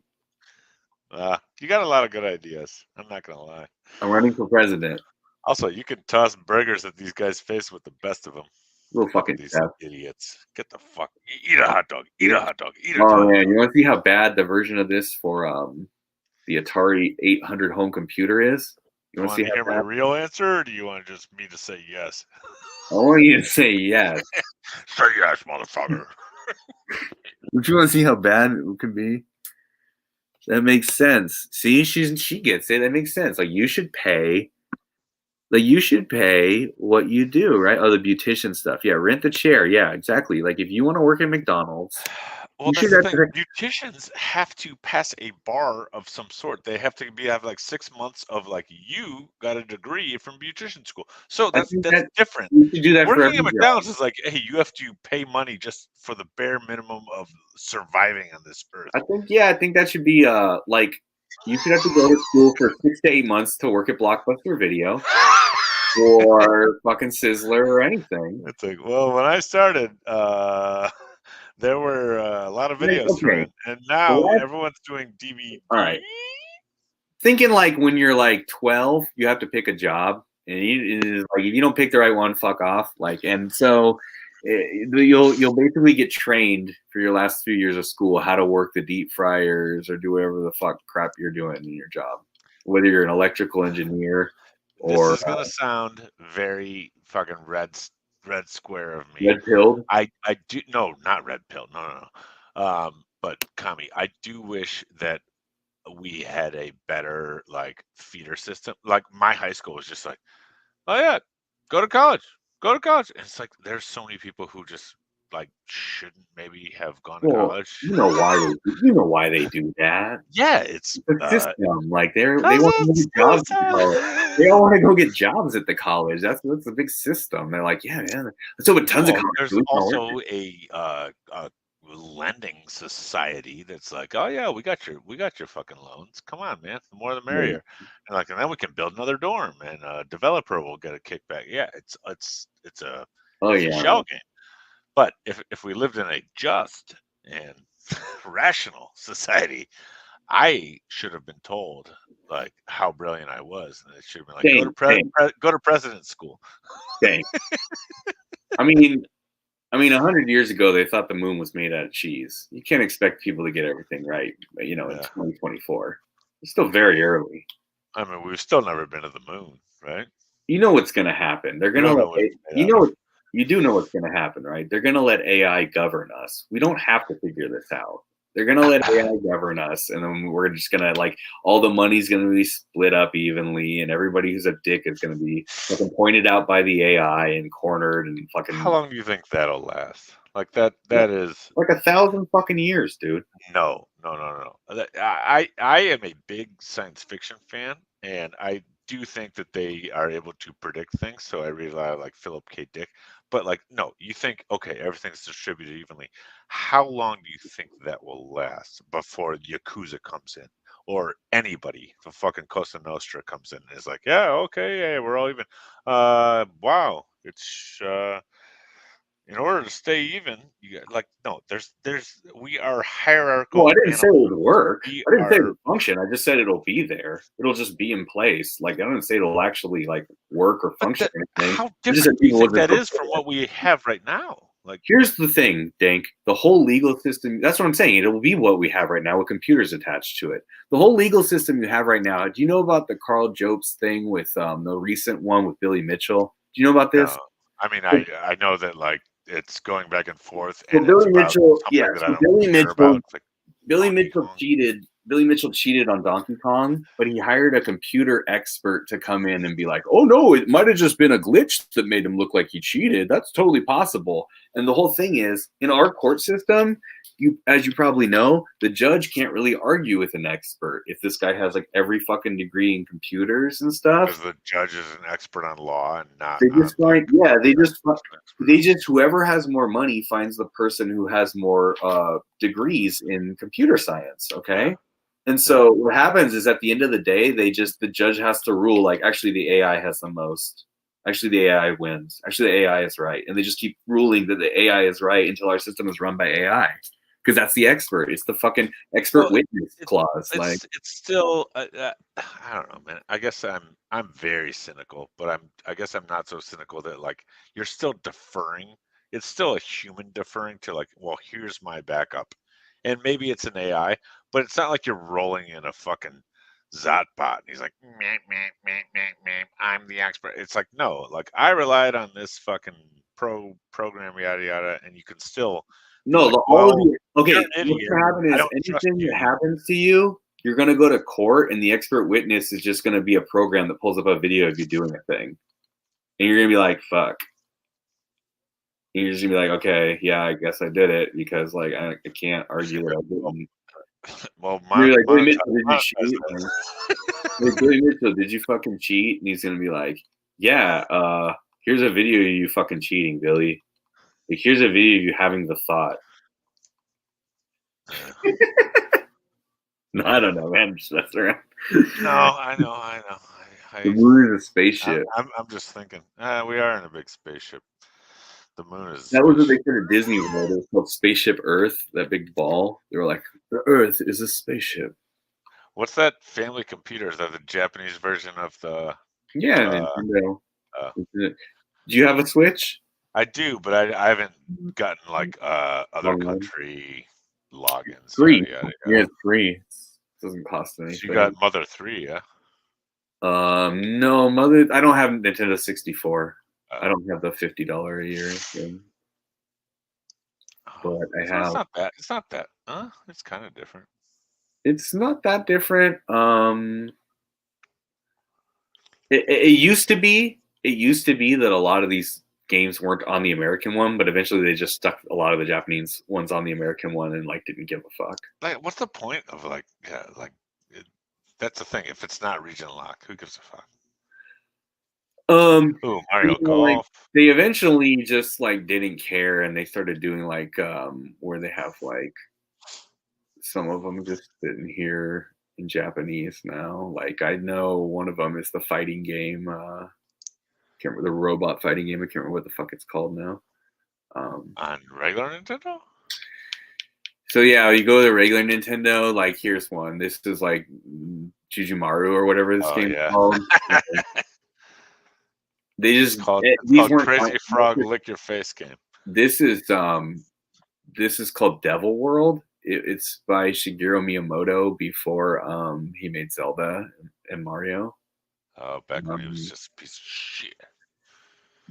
You got a lot of good ideas. I'm not going to lie. I'm running for president. Also, you can toss burgers at these guys' face with the best of them. Little fucking these idiots. Get the fuck. Eat a hot dog. Eat a hot dog. Eat a Oh, hot man. dog. You want to see how bad the version of this for the Atari 800 home computer is? You want to hear my real answer, or do you want just me to say yes? I want you to say yes. Say yes, motherfucker. Would you want to see how bad it could be? That makes sense. See, she gets it. That makes sense. Like you should pay what you do, right? Oh, the beautician stuff. Yeah, rent the chair. Yeah, exactly. Like if you want to work at McDonald's, Well, that's the thing. Beauticians have to pass a bar of some sort. They have to have like 6 months of like you got a degree from beautician school. So I that's think that's that different. you should do that for Working every at job. McDonald's is like, hey, you have to pay money just for the bare minimum of surviving on this earth. I think that should be like you should have to go to school for 6 to 8 months to work at Blockbuster Video or fucking Sizzler or anything. It's like, well, when I started, there were a lot of Like, videos thrown okay, in, and now what? everyone's doing DVD. All right. Thinking like when you're like 12, you have to pick a job, and like if you don't pick the right one, fuck off. Like, and so you'll basically get trained for your last few years of school how to work the deep fryers or do whatever the fuck crap you're doing in your job, whether you're an electrical engineer This or is gonna sound very fucking red square of me. red pilled. I do no, not red pill. No. But Kami, I do wish that we had a better like feeder system. Like my high school was just like, oh yeah, go to college. And it's like there's so many people who just like shouldn't maybe have gone to college. You know why they do that. Yeah, it's the system. Like they want to it's get jobs. They all want to go get jobs at the college. That's a big system. They're like, yeah, man. So with tons of college. There's also a lending society that's like, oh yeah, we got your fucking loans. Come on, man, the more the merrier. And then we can build another dorm, and a developer will get a kickback. Yeah, it's a shell game. But if we lived in a just and rational society, I should have been told like how brilliant I was, and it should have been like go to president's school. Dang. I mean, 100 years ago, they thought the moon was made out of cheese. You can't expect people to get everything right, in 2024. It's still very early. I mean, we've still never been to the moon, right? You know what's going to happen. They're going to you do know what's going to happen, right? They're going to let AI govern us. We don't have to figure this out. They're going to let AI govern us, and then we're just going to, like, all the money's going to be split up evenly, and everybody who's a dick is going to be fucking pointed out by the AI and cornered and fucking... How long do you think that'll last? Like, that is... Like 1,000 fucking years, dude. No. I am a big science fiction fan, and I do think that they are able to predict things, so I rely on, like, Philip K. Dick. But, like, no, you think, okay, everything's distributed evenly. How long do you think that will last before Yakuza comes in? Or anybody, the fucking Cosa Nostra comes in and is like, yeah, okay, yeah, we're all even. Wow, it's in order to stay even, you got, like, no, we are hierarchical. Well, I didn't say it would work. I didn't say it would function. I just said it'll be there. It'll just be in place. Like, I didn't say it'll actually, like, work or function or anything. How different do you think that is from what we have right now? Like, here's the thing, Dank. The whole legal system, that's what I'm saying. It will be what we have right now with computers attached to it. The whole legal system you have right now, do you know about the Carl Jobst thing with the recent one with Billy Mitchell? Do you know about this? I mean, I know that, like, it's going back and forth. And Billy Mitchell, cheated. Billy Mitchell cheated on Donkey Kong, but he hired a computer expert to come in and be like, oh no, it might have just been a glitch that made him look like he cheated. That's totally possible. And the whole thing is, in our court system, as you probably know, the judge can't really argue with an expert if this guy has, like, every fucking degree in computers and stuff. Because the judge is an expert on law and not. They just whoever has more money finds the person who has more degrees in computer science. Okay. And so what happens is at the end of the day, the judge has to rule, like, actually the AI has the most. Actually, the AI wins. Actually, the AI is right. And they just keep ruling that the AI is right until our system is run by AI. Because that's the expert. It's the fucking expert witness clause. It's still, I don't know, man. I guess I'm very cynical, but I guess I'm not so cynical that, like, you're still deferring. It's still a human deferring to, like, well, here's my backup. And maybe it's an AI, but it's not like you're rolling in a fucking Zotbot and he's like, meh, meh, meh, meh, meh, I'm the expert. It's like, no, like, I relied on this fucking program, yada yada, and you can still what's gonna happen is anything that happens to you, you're gonna go to court, and the expert witness is just gonna be a program that pulls up a video of you doing a thing, and you're gonna be like, fuck. You're just gonna be like, okay, yeah, I guess I did it because like I can't argue that I didn't. Well, You're like, Billy monetize Mitchell, did you cheat? Like, Billy Mitchell, did you fucking cheat? And he's gonna be like, yeah, here's a video of you fucking cheating, Billy. Like, here's a video of you having the thought. No, I don't know, man. I'm just messing around. No, I know. The moon is a spaceship. I'm just thinking. We are in a big spaceship. The moon is. That was what they said at Disney World. It was called Spaceship Earth, that big ball. They were like, the Earth is a spaceship. What's that family computer? Is that the Japanese version of the? Yeah, Nintendo. Do you have a Switch? I do, but I haven't gotten like other Online. country logins. Free. Yada, yada, Yeah, yada. it's free. It doesn't cost anything. So you got Mother 3, yeah? No, Mother. I don't have Nintendo 64. I don't have the $50 a year thing. But I So have. it's not that. It's not that. It's kind of different. It's not that different. It used to be. It used to be that a lot of these games weren't on the American one, but eventually they just stuck a lot of the Japanese ones on the American one and like didn't give a fuck. Like, what's the point of like, yeah, like that's the thing. If it's not region lock, who gives a fuck? Ooh, Mario Golf. Like, they eventually just like didn't care, and they started doing like where they have like some of them just sitting here in Japanese now. Like I know one of them is the fighting game. Can't remember the robot fighting game. I can't remember what the fuck it's called now. On regular Nintendo? So yeah, you go to the regular Nintendo. Like here's one. This is like Jujumaru or whatever this game is called. They just it's called Crazy Frog Lick Your Face game. This is called Devil World. It's by Shigeru Miyamoto before he made Zelda and Mario. Oh, back when he was just a piece of shit.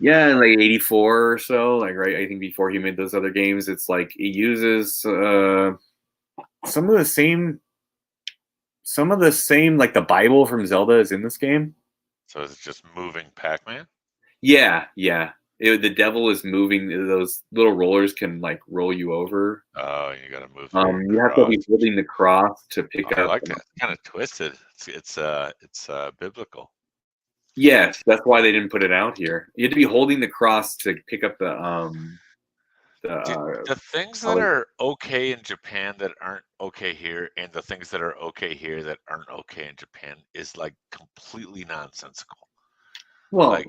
Yeah, in like '84 or so, like right. I think before he made those other games, it's like it uses some of the same, like the Bible from Zelda is in this game. So is it just moving Pac-Man? Yeah. The devil is moving. Those little rollers can like roll you over. Oh, you gotta move. You have to be holding the cross to pick up. I like that. It's kind of twisted. It's biblical. Yes, that's why they didn't put it out here. You had to be holding the cross to pick up the things that are okay in Japan that aren't okay here, and the things that are okay here that aren't okay in Japan is like completely nonsensical. Well,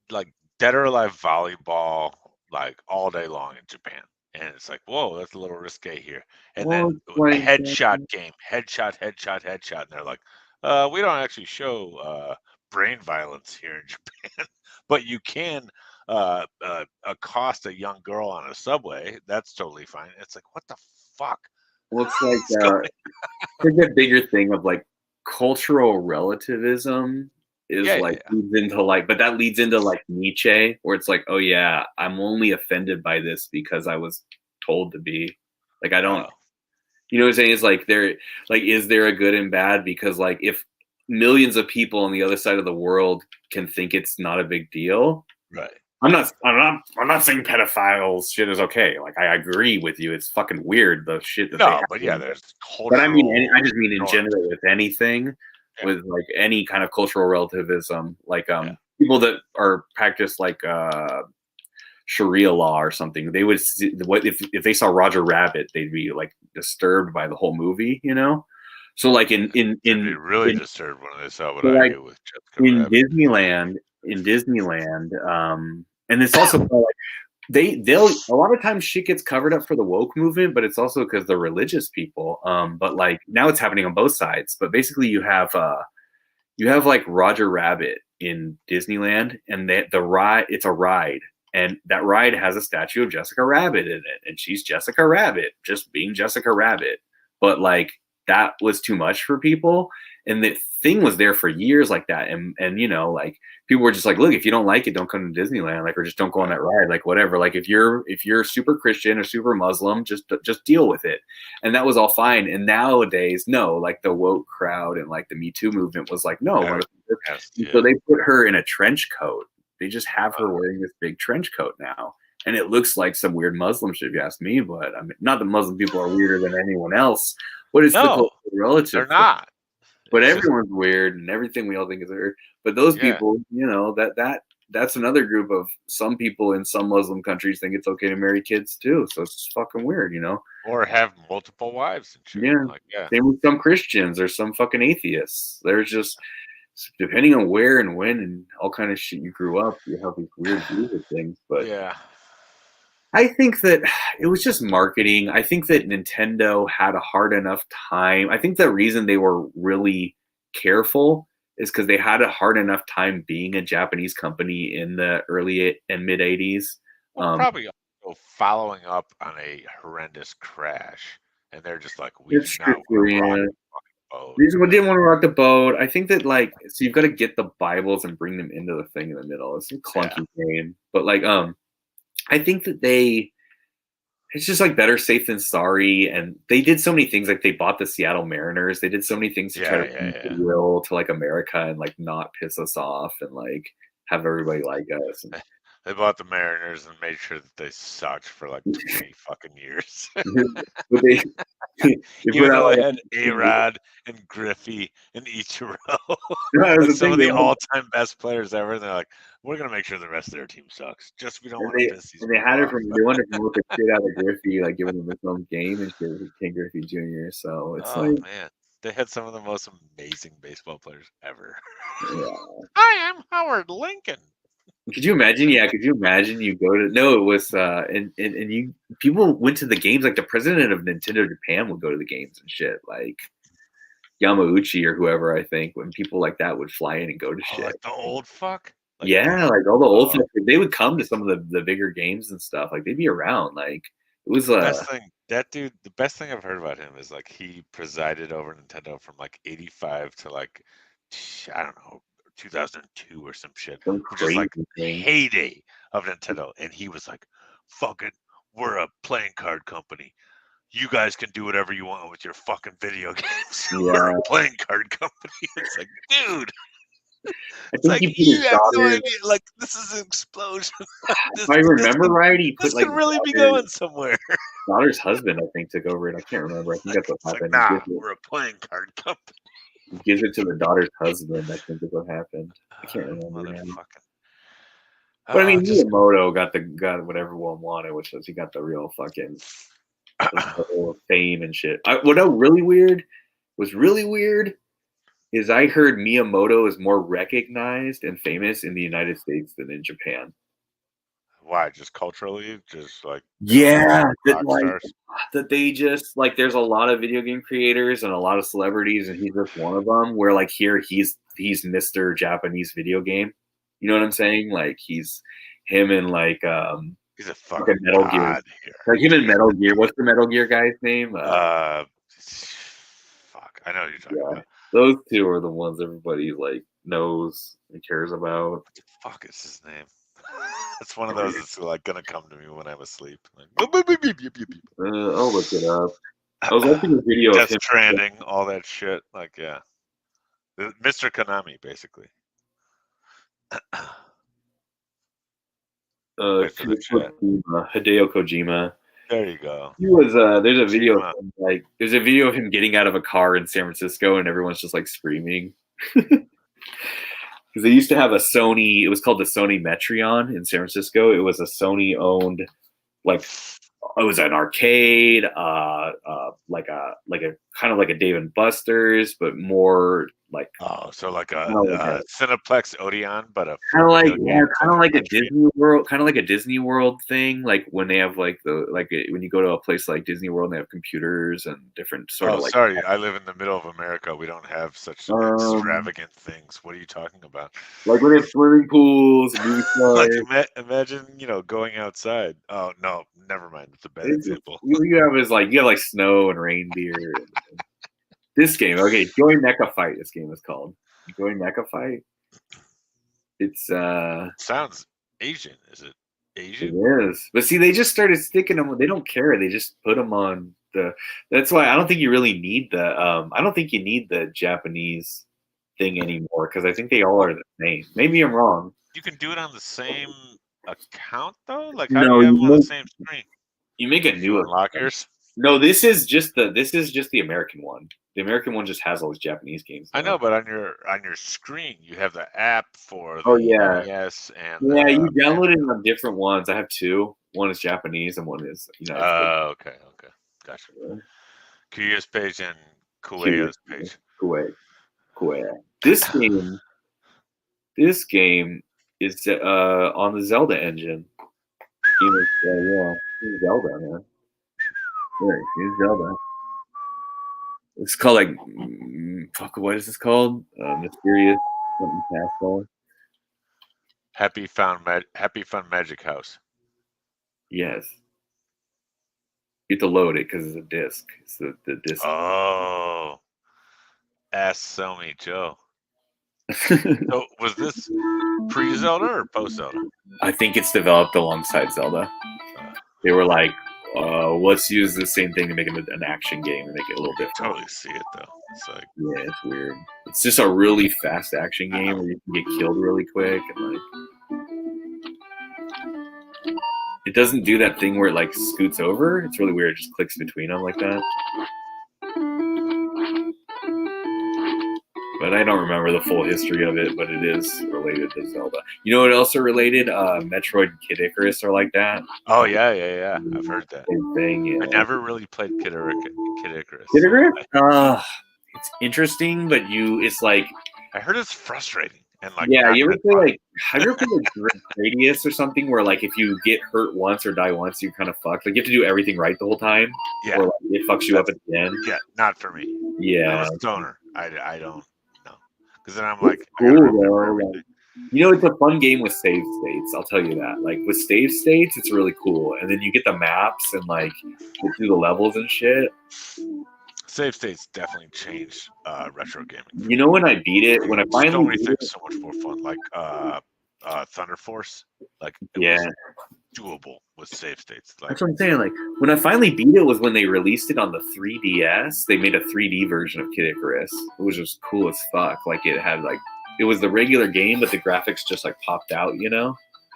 like Dead or Alive volleyball, like all day long in Japan, and it's like, whoa, that's a little risque here. And then headshot game, headshot, and they're like, we don't actually show brain violence here in Japan, but you can accost a young girl on a subway. That's totally fine. It's like, what the fuck? Well, it's like it's a bigger thing of like cultural relativism is leads into like, but that leads into like Nietzsche, where it's like, oh yeah, I'm only offended by this because I was told to be. Like I don't, you know what I'm saying? It's like is there a good and bad? Because like if millions of people on the other side of the world can think it's not a big deal, right? I'm not saying pedophiles shit is okay. Like I agree with you. It's fucking weird the shit that they have. But yeah, there's cultural. But I mean, I just mean in general with anything, with like any kind of cultural relativism, like people that are practice like Sharia law or something. They would if they saw Roger Rabbit, they'd be like disturbed by the whole movie, you know. So like in really disturbed when they saw what I do with Jessica in Rabbit. Disneyland, and it's also like they'll a lot of times shit gets covered up for the woke movement, but it's also because the religious people. But like now it's happening on both sides. But basically you have like Roger Rabbit in Disneyland, and the ride, it's a ride, and that ride has a statue of Jessica Rabbit in it, and she's Jessica Rabbit, just being Jessica Rabbit. But like that was too much for people, and the thing was there for years like that, and you know, like people were just like, look, if you don't like it, don't come to Disneyland, like, or just don't go on that ride, like whatever. Like if you're super Christian or super Muslim, just deal with it. And that was all fine. And nowadays, no, like the woke crowd and like the Me Too movement was like, no. So they put her in a trench coat. They just have her wearing this big trench coat now. and it looks like some weird Muslim shit, if you ask me. But I mean, not that Muslim people are weirder than anyone else. What is the No, relative? they're not. But It's just, everyone's weird, and everything we all think is weird. But those yeah. people, you know, that's another group of some people in some Muslim countries think it's okay to marry kids too. So it's just fucking weird, you know. Or have multiple wives and shit. Yeah. Like, yeah. Same with some Christians or some fucking atheists. There's just depending on where and when and all kind of shit you grew up, you have these weird views of things. But Yeah. I think that it was just marketing. I think that Nintendo had a hard enough time. I think the reason they were really careful is because they had a hard enough time being a Japanese company in the early and mid 80s. Well, probably also following up on a horrendous crash. And they're just like, we do It's not want to rock yeah. the fucking boat. These people didn't want to rock the boat. I think that like so you've got to get the Bibles and bring them into the thing in the middle. It's a clunky game. But like I think that it's just like better safe than sorry. And they did so many things, like they bought the Seattle Mariners. They did so many things to try to bring goodwill to like America and like not piss us off and like have everybody like us. And, They bought the Mariners and made sure that they sucked for like 20 fucking years. but they Even though they had A-Rod and Griffey and Ichiro, like some of the all-time best players ever. They're like, we're gonna make sure the rest of their team sucks. Just we don't want to piss these. And they had it from they wanted to promote the shit out of Griffey, like giving him his own game and shit with King Griffey Jr. So it's like, man, they had some of the most amazing baseball players ever. Yeah. I am Howard Lincoln. Could you imagine? Yeah, could you imagine you go to no, it was and you people went to the games, like the president of Nintendo Japan would go to the games and shit, like Yamauchi or whoever, I think, when people like that would fly in and go to shit. Like the old fuck? Like, yeah, like all the old fuck, they would come to some of the bigger games and stuff. Like they'd be around. Like it was best thing, that dude, the best thing I've heard about him is like he presided over Nintendo from like 85 to like I don't know, 2002 or some shit, which is like heyday of Nintendo. And he was like, fuck it, we're a playing card company. You guys can do whatever you want with your fucking video games. Yeah. We're a playing card company. It's like, dude. It's like you have no idea. Like, this is an explosion. If I remember right, he put like could really be going somewhere. Daughter's husband, I think, took over it. I can't remember. I think that's what happened. Like, we're a playing card company. He gives it to the daughter's husband, I think is what happened. I can't remember. But I mean, Miyamoto got what everyone wanted, which was he got the real fucking fame and shit. What really weird is I heard Miyamoto is more recognized and famous in the United States than in Japan. Why? Just culturally? Just like that they just like there's a lot of video game creators and a lot of celebrities and he's just one of them, where like here he's Mr. Japanese video game. You know what I'm saying? Like he's him and like he's a fucking Metal Gear. Like him and Metal Gear. What's the Metal Gear guy's name? Fuck, I know what you're talking about. Those two are the ones everybody like knows and cares about. What the fuck is his name? It's one of those that's like gonna come to me when I'm asleep. Like, I'll look it up. I was watching a video of him Stranding, all that shit. Like, yeah, Mr. Konami, basically. Hideo Kojima. There you go. He was there's a video of him, there's a video of him getting out of a car in San Francisco and everyone's just like screaming. Because they used to have a Sony, it was called the Sony Metreon in San Francisco. It was a Sony owned, like it was an arcade, like a kind of like a Dave and Buster's, but more like so like a Cineplex Odeon, but a kind of like a Disney World thing. Like when they have when you go to a place like Disney World, and they have computers and different sort of. Sorry, I live in the middle of America. We don't have such extravagant things. What are you talking about? Like when they have swimming pools, like imagine going outside. Oh no, never mind. It's a bad example. You have snow and reindeer. This game, okay, Joy Mecha Fight. This game is called Joy Mecha Fight. It's sounds Asian. Is it Asian? It is, but see, they just started sticking them. They don't care. They just put them on the. That's why I don't think you really need the. I don't think you need the Japanese thing anymore because I think they all are the same. Maybe I'm wrong. You can do it on the same account though? Like, how do No, you have them on the same screen? you make a Did new you unlock account. yours? No, this is just the American one. The American one just has all these Japanese games now. I know, but on your screen you have the app for the Oh, yeah. NES and Yeah, you the download it on different ones. I have two. One is Japanese and one is United States. Oh, okay, gotcha. Kiyo's page and Kueya's page. Kuei. This game is on the Zelda engine. Yeah, Zelda, man. Here's Zelda. It's called like fuck. What is this called? Mysterious something castle. Happy Fun Magic House. Yes. You have to load it because it's a disc. It's the disc. Oh, ask Sell Me Joe. So was this pre-Zelda or post-Zelda? I think it's developed alongside Zelda. They were like, let's use the same thing to make an action game and make it a little different. Totally see it though. It's like, yeah, it's weird. It's just a really fast action game where you can get killed really quick and like. It doesn't do that thing where it like scoots over. It's really weird. It just clicks between them like that. But I don't remember the full history of it, but it is related to Zelda. You know what else are related? Metroid and Kid Icarus are like that. oh yeah. I've heard that. Same thing, yeah. I never really played Kid Icarus. Kid Icarus? It's interesting, but it's like... I heard it's frustrating. And like, yeah, you ever play like... Have you ever played like Radius or something where like if you get hurt once or die once, you're kind of fucked? Like you have to do everything right the whole time? Yeah. Or like, it fucks you up at the end? Yeah, not for me. Yeah. I'm a stoner. I don't know. Because then I'm like... Cool, though. You know, it's a fun game with save states. I'll tell you that. Like with save states, it's really cool. And then you get the maps and like get through the levels and shit. Save states definitely changed retro gaming. You know, when I beat it, when I finally so many beat things it, so much more fun. Like Thunder Force, like it yeah, was doable with save states. Like, that's what I'm saying. Like when I finally beat it was when they released it on the 3DS. They made a 3D version of Kid Icarus, which was cool as fuck. Like it had like it was the regular game, but the graphics just like popped out. You know?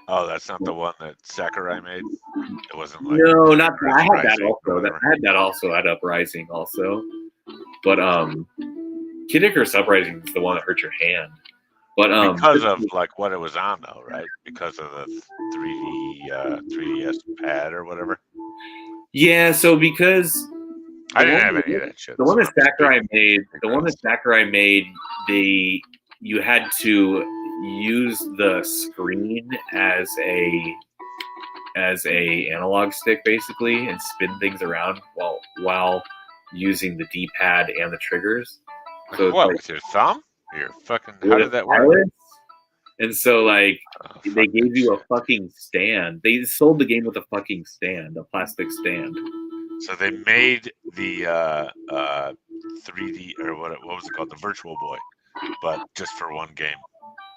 oh, that's not the one that Sakurai made. It wasn't like No, not that. I had that Rising or also. whatever. I had that also at Uprising also. But Kid Icarus Uprising is the one that hurt your hand. But because of like what it was on though, right? Because of the 3DS pad or whatever. yeah, so because I didn't have any of that shit. the one that so Sakurai made, you had to use the screen as a analog stick basically and spin things around while using the D-pad and the triggers. So what, like, with your thumb? Your fucking how did that work? pilots. And so like Oh, they fuck gave that you a shit. fucking stand. They sold the game with a fucking stand, a plastic stand. So they made the 3D or what was it called? The Virtual Boy, but just for one game,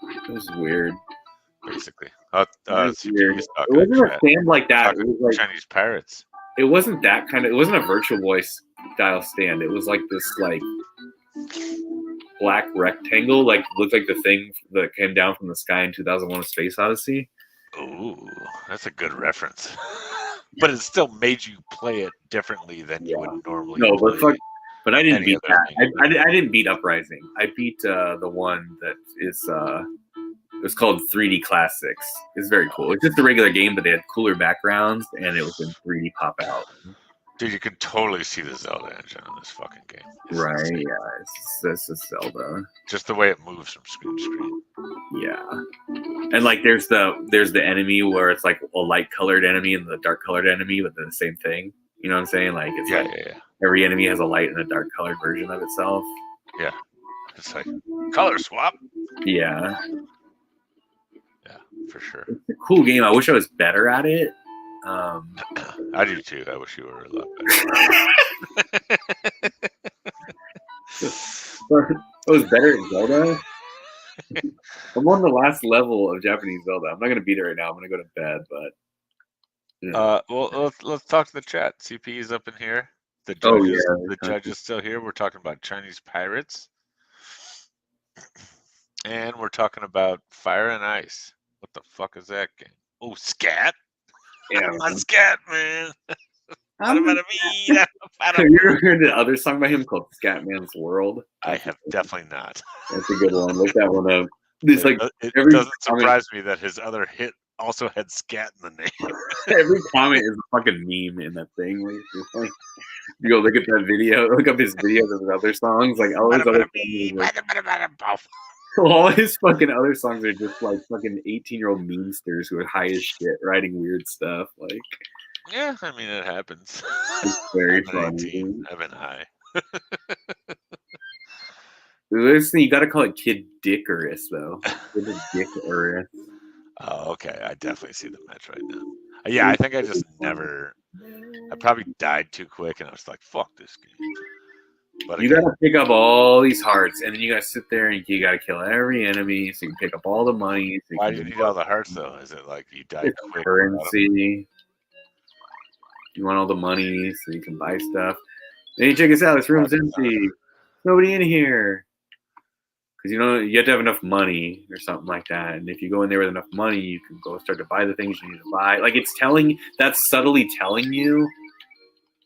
It was weird. basically. It was CPU's weird. It talking wasn't a chat. stand like that. It was like Chinese pirates. it wasn't that kind of. It wasn't a Virtual Boy style stand. It was like this like black rectangle, like looked like the thing that came down from the sky in 2001: A Space Odyssey. Ooh, that's a good reference. But it still made you play it differently than you would normally. No, play but I didn't any beat other that. game. I didn't beat Uprising. I beat the one that is it was called 3D Classics. It's very cool. It's just a regular game, but they had cooler backgrounds and it was in 3D pop out. Dude, you can totally see the Zelda engine on this fucking game. It's Right? insane. Yeah, it's just Zelda. Just the way it moves from screen to screen. Yeah, and like there's the enemy where it's like a light colored enemy and the dark colored enemy, but they're the same thing. You know what I'm saying? Like it's Yeah, like yeah. every enemy has a light and a dark colored version of itself. It's like color swap. Yeah, Yeah, for sure. it's a cool game. I wish I was better at it. I do too. I wish you were a lot better. I was better at Zelda. I'm on the last level of Japanese Zelda. I'm not gonna beat it right now. I'm gonna go to bed, but you know. Well, let's talk to the chat. CP is up in here. The Oh, judge yeah. the judge is still here. We're talking about Chinese pirates, and we're talking about Fire and Ice. What the fuck is that game? Oh, scat. Yeah, I'm a scat man. have you I ever heard the other song by him called Scatman's World? have definitely not. That's a good one. Look that one up. It's like It every doesn't comment, surprise me that his other hit also had scat in the name. every comment is a fucking meme in that thing. Like, it's just like you go look at that video, look up his videos of his other songs. Like all his other songs, all his fucking other songs are just like fucking 18-year-old memesters who are high as shit, writing weird stuff. Like Yeah, I mean it happens. it's very I've been funny. 18. I've been high. This thing you got to call it Kid Dickorous though. Kid Dickorous. Oh, okay. I definitely see the match right now. Yeah, I think I just never. I probably died too quick, and I was like, "Fuck this game." But You again, gotta pick up all these hearts, and then you gotta sit there and you gotta kill every enemy so you can pick up all the money. So why do you need all the hearts though? Is it like you died it's quick? currency. You want all the money so you can buy stuff. Hey, check us out. This room's empty. Nobody in here. Because you have to have enough money or something like that. And if you go in there with enough money, you can go start to buy the things you need to buy. Like that's subtly telling you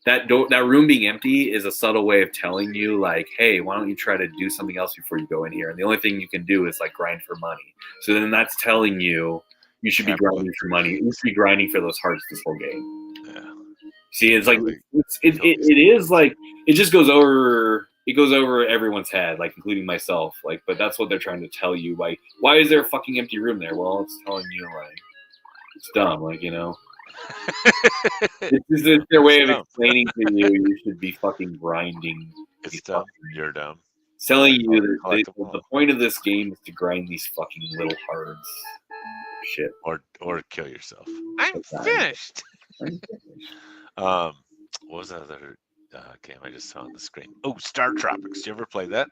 that room being empty is a subtle way of telling you, like, hey, why don't you try to do something else before you go in here? And the only thing you can do is like grind for money. So then that's telling you should be grinding for money. You should be grinding for those hearts this whole game. Yeah. See, it's like it is like it just goes over. It goes over everyone's head, like including myself. Like, but that's what they're trying to tell you. Like, why is there a fucking empty room there? Well, it's telling you like it's dumb. Like, it's their way of explaining to you you should be fucking grinding. It's dumb. You're dumb. It's telling you that the point of this game is to grind these fucking little hearts. Shit. Or kill yourself. I'm finished. What was that other game I just saw on the screen? Oh, Star Tropics. Did you ever play that?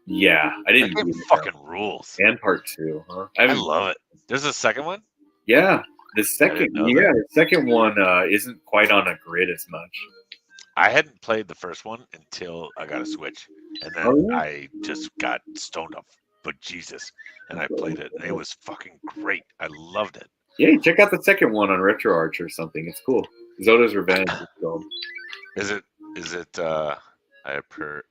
Yeah, I didn't. That game fucking rules. And part 2, huh? I love it. There's a second one? Yeah. The second one isn't quite on a grid as much. I hadn't played the first one until I got a Switch, and then I just got stoned up. But Jesus, and I played it, and it was fucking great. I loved it. Yeah, check out the second one on RetroArch or something. It's cool. Zoda's Revenge is called. Is it? I approve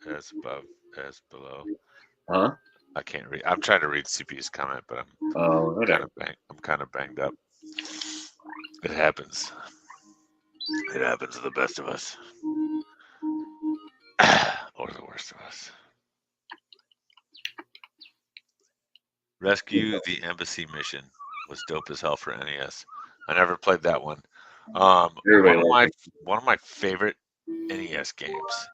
as above as below. Huh? I can't read. I'm trying to read CP's comment, but I'm kind of banged up. It happens. It happens to the best of us, or the worst of us. Rescue the Embassy Mission was dope as hell for NES. I never played that one. One of my favorite NES games.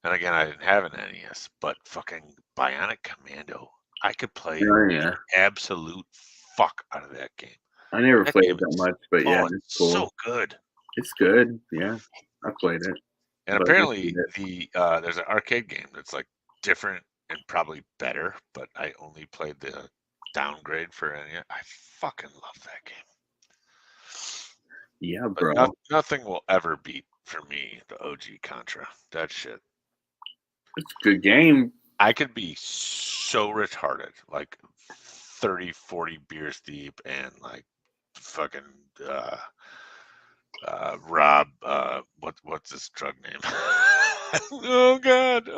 And again, I didn't have an NES, but fucking Bionic Commando. I could play the absolute fuck out of that game. I never played it that much, but yeah, it's cool. So good. It's good. Yeah, I played it. And apparently, there's an arcade game that's like different and probably better, but I only played the downgrade for NES. I fucking love that game. Yeah, bro. Nothing will ever beat for me the OG Contra. That shit. It's a good game. I could be so retarded, like 30, 40 beers deep, and like fucking Rob, what's his drug name? Oh god.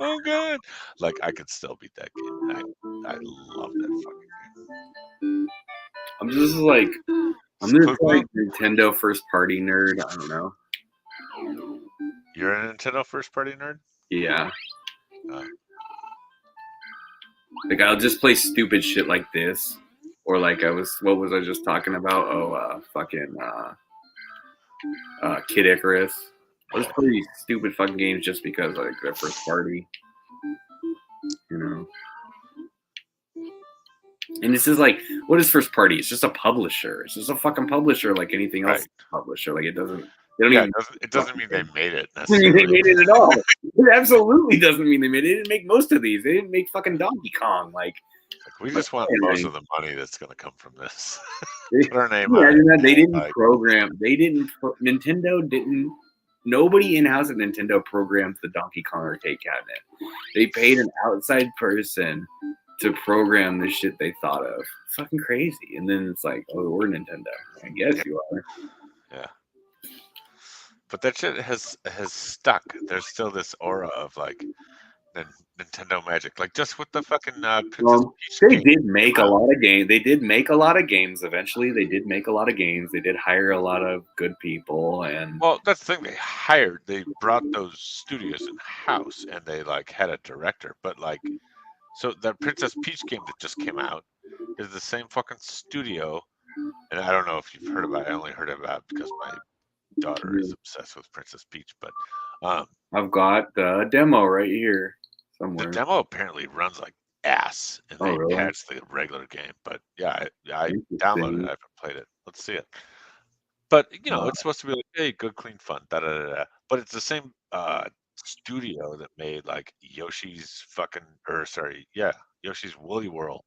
Like I could still beat that game. I love that fucking game. I'm just like Nintendo first party nerd. I don't know. You're a Nintendo first party nerd? Yeah. Like I'll just play stupid shit like this, or like what was I just talking about? Kid Icarus. I just play these stupid fucking games just because like they're first party, And this is like, what is first party? It's just a publisher. It's just a fucking publisher, like anything else. Publisher, like it doesn't. It doesn't mean they made it. It doesn't mean they made it at all. It absolutely doesn't mean they made it. They didn't make most of these. They didn't make fucking Donkey Kong. Like we just want most of the money that's going to come from this. Put our name on it. They didn't program. Nintendo didn't. Nobody in-house at Nintendo programmed the Donkey Kong arcade cabinet. They paid an outside person to program the shit they thought of. Fucking crazy. And then it's like, oh, we're Nintendo. I guess you are. Yeah. But that shit has stuck. There's still this aura of like Nintendo magic, like just with the fucking Princess Peach They game. did make a lot of games. They did make a lot of games. Eventually, they did make a lot of games. They did hire a lot of good people, and Well, that's the thing. They brought those studios in house, and they like had a director. But like, so that Princess Peach game that just came out is the same fucking studio. And I don't know if you've heard about it. I only heard about it because my daughter is obsessed with Princess Peach. But I've got the demo right here the somewhere. demo apparently runs like ass, and Oh, they really? patched the regular game. But yeah, I Interesting. downloaded it. I haven't played it. Let's see it. But you know, it's supposed to be like, hey, good, clean fun. Da da da da. But it's the same studio that made like Yoshi's Yoshi's Woolly World,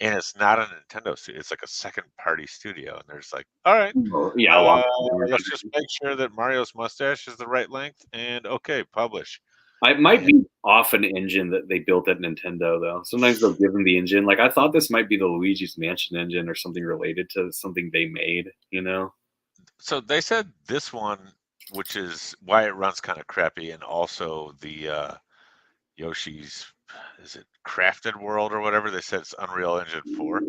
and it's not a Nintendo studio. It's like a second party studio, and there's like, all right, Oh, yeah, a lot of let's just make sure that Mario's mustache is the right length, and okay, publish. It might be off an engine that they built at Nintendo, though. Sometimes they'll give them the engine. Like, I thought this might be the Luigi's Mansion engine or something related to something they made, you know? So they said this one, which is why it runs kind of crappy, and also the Yoshi's, is it Crafted World or whatever? They said it's Unreal Engine 4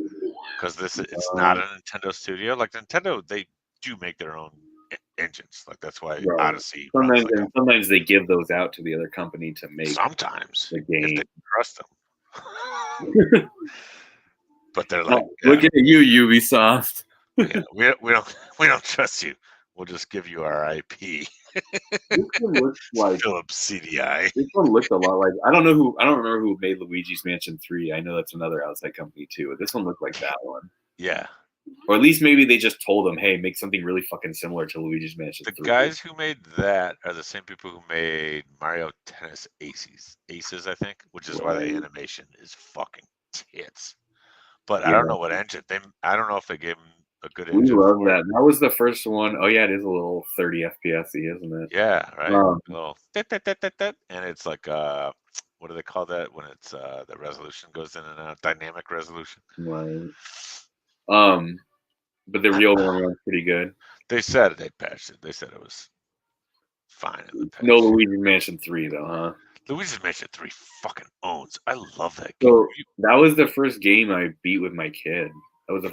because it's not a Nintendo studio. Like Nintendo, they do make their own engines. Like that's why Right. Odyssey runs like a, Sometimes they give those out to the other company to make sometimes the if they game. trust them. But they're like, Look at you, Ubisoft. yeah, we don't trust you. We'll just give you our IP. This one looks like Philips CDI. this one looked a lot like I don't remember who made Luigi's Mansion 3. I know that's another outside company too. But this one looked like that one. Yeah. Or at least maybe they just told them, hey, make something really fucking similar to Luigi's Mansion 3. The guys who made that are the same people who made Mario Tennis Aces, I think, which is why the animation is fucking tits. But I don't know what engine. I don't know if they gave them a good We engine. love that. That was the first one. Oh yeah, it is a little 30 FPS, isn't it? Yeah, right. And it's like what do they call that when it's the resolution goes in and out? Dynamic resolution. Right. But the real one was pretty good. They said they patched it. They said it was fine in the patch. No Luigi's Mansion 3 though, huh? Luigi's Mansion 3 fucking owns. I love that game. So that was the first game I beat with my kid. That was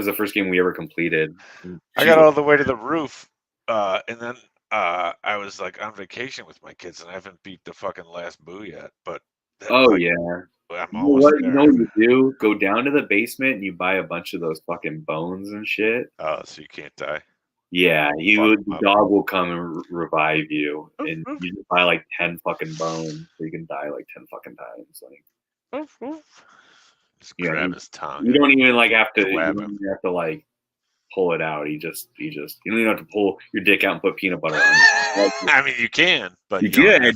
the first game we ever completed. I got all the way to the roof, and then I was like on vacation with my kids, and I haven't beat the fucking last boo yet. But yeah. I'm almost there. You know what you do? Go down to the basement and you buy a bunch of those fucking bones and shit. Oh, so you can't die. Yeah, the dog will come and revive you, and you just buy like 10 fucking bones, so you can die like 10 fucking times. Like, just grab his tongue. You don't even like have to. You don't even have to like pull it out. You don't even have to pull your dick out and put peanut butter on it. I mean, you can, but you can.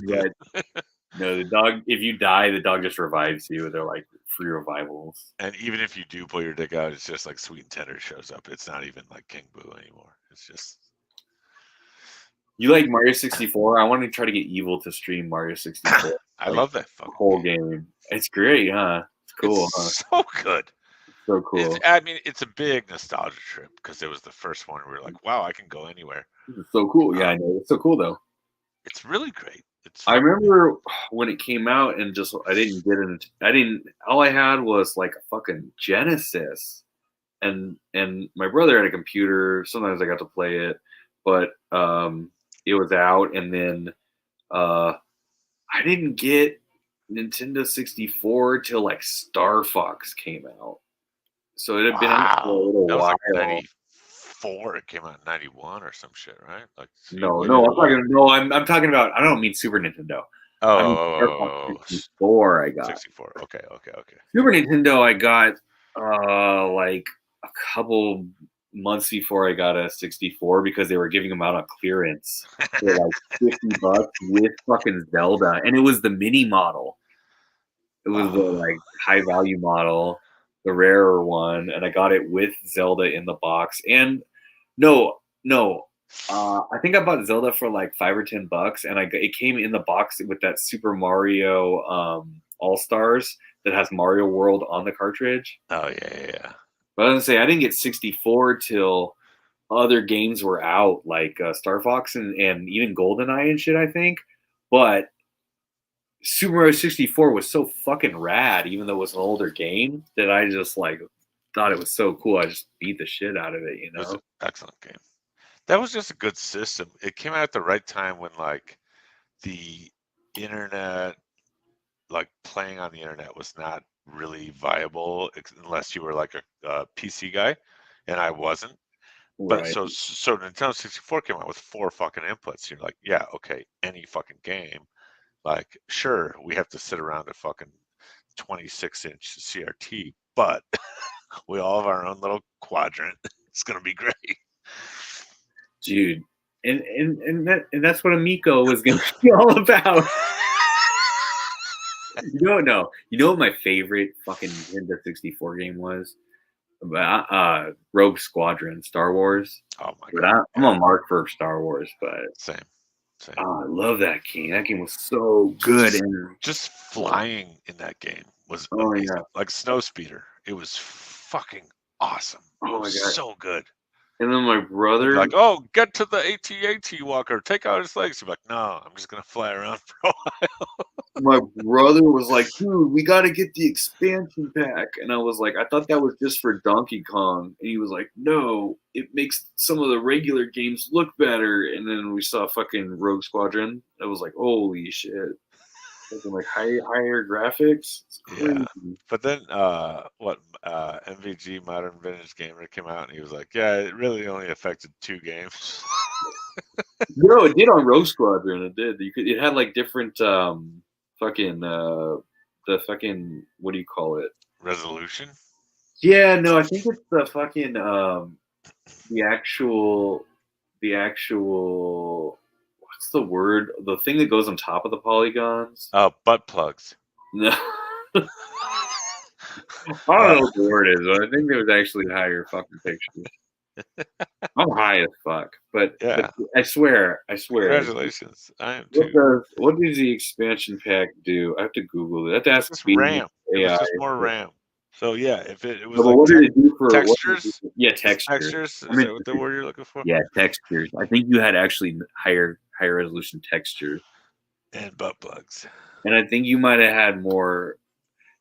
No, the dog. If you die, the dog just revives you. They're like free revivals. And even if you do pull your dick out, it's just like Sweet and Tender shows up. It's not even like King Boo anymore. It's just. You like Mario 64? I want to try to get Evil to stream Mario 64. I love that fucking whole game. It's great, huh? It's cool. It's so good. So cool. It's a big nostalgia trip because it was the first one where we're like, wow, I can go anywhere. It's so cool. Yeah, I know. It's so cool though. It's really great. I remember when it came out and just all I had was like a fucking Genesis, and my brother had a computer. Sometimes I got to play it, but it was out, and then I didn't get Nintendo 64 till like Star Fox came out. So it had been out for a little while. Like 94. It came out in 91 or some shit, right? Like I'm talking about. I don't mean Super Nintendo. Oh, 64. I got 64. Okay. Super Nintendo. I got like a couple months before I got a 64 because they were giving them out on clearance for like $50 with fucking Zelda, and it was the mini model. It was the like high value model, the rarer one, and I got it with Zelda in the box. And I think I bought Zelda for like $5 or $10, and it came in the box with that Super Mario All Stars that has Mario World on the cartridge. Oh yeah. But I was gonna say I didn't get 64 till other games were out, like Star Fox and even GoldenEye and shit, I think. But Super Mario 64 was so fucking rad, even though it was an older game, that I just like thought it was so cool. I just beat the shit out of it, you It was know? an excellent game. That was just a good system. It came out at the right time when like the internet, like playing on the internet was not really viable unless you were like a PC guy, and I wasn't. But Right. so Nintendo 64 came out with 4 fucking inputs. You're like, yeah, okay, any fucking game. Like, sure, we have to sit around a fucking 26-inch CRT, but we all have our own little quadrant. It's gonna be great. Dude. And that's what Amico was gonna be all about. You know what my favorite fucking Nintendo 64 game was? Rogue Squadron, Star Wars. Oh my But god, I'm a mark for Star Wars, but same. I love that game. That game was so good. And Just flying in that game was oh my amazing. god, Like Snow Speeder, it was fucking awesome. It oh my was god. so good. And then my You'd brother, be like, oh, get to the AT-AT walker, take out his legs. You're like, no, I'm just gonna fly around for a while. my brother was like, dude, we got to get the expansion pack. And I was like, I thought that was just for Donkey Kong. And he was like, no, it makes some of the regular games look better. And then we saw fucking Rogue Squadron. I was like, holy shit. Fucking like higher graphics. It's crazy. Yeah. But then MVG Modern Vintage Gamer came out and he was like, yeah, it really only affected 2 games. No, it did on Rogue Squadron. It did. It had like different fucking the fucking what do you call it? Resolution? Yeah, no, I think it's the fucking the actual what's the word? The thing that goes on top of the polygons. Butt plugs. No. I don't know what the word is, but I think there was actually higher fucking pictures. I'm high as fuck, but Yeah. I swear. Congratulations. I am What too. does the expansion pack do? I have to Google it. I have to It's ask just Speedy RAM. It was AI. just more RAM. So yeah, if it was No, but like what did it do for textures, Yeah, textures. textures, is that what the word you're looking for? Yeah, textures. I think you had actually higher resolution textures, And butt plugs. and I think you might have had more.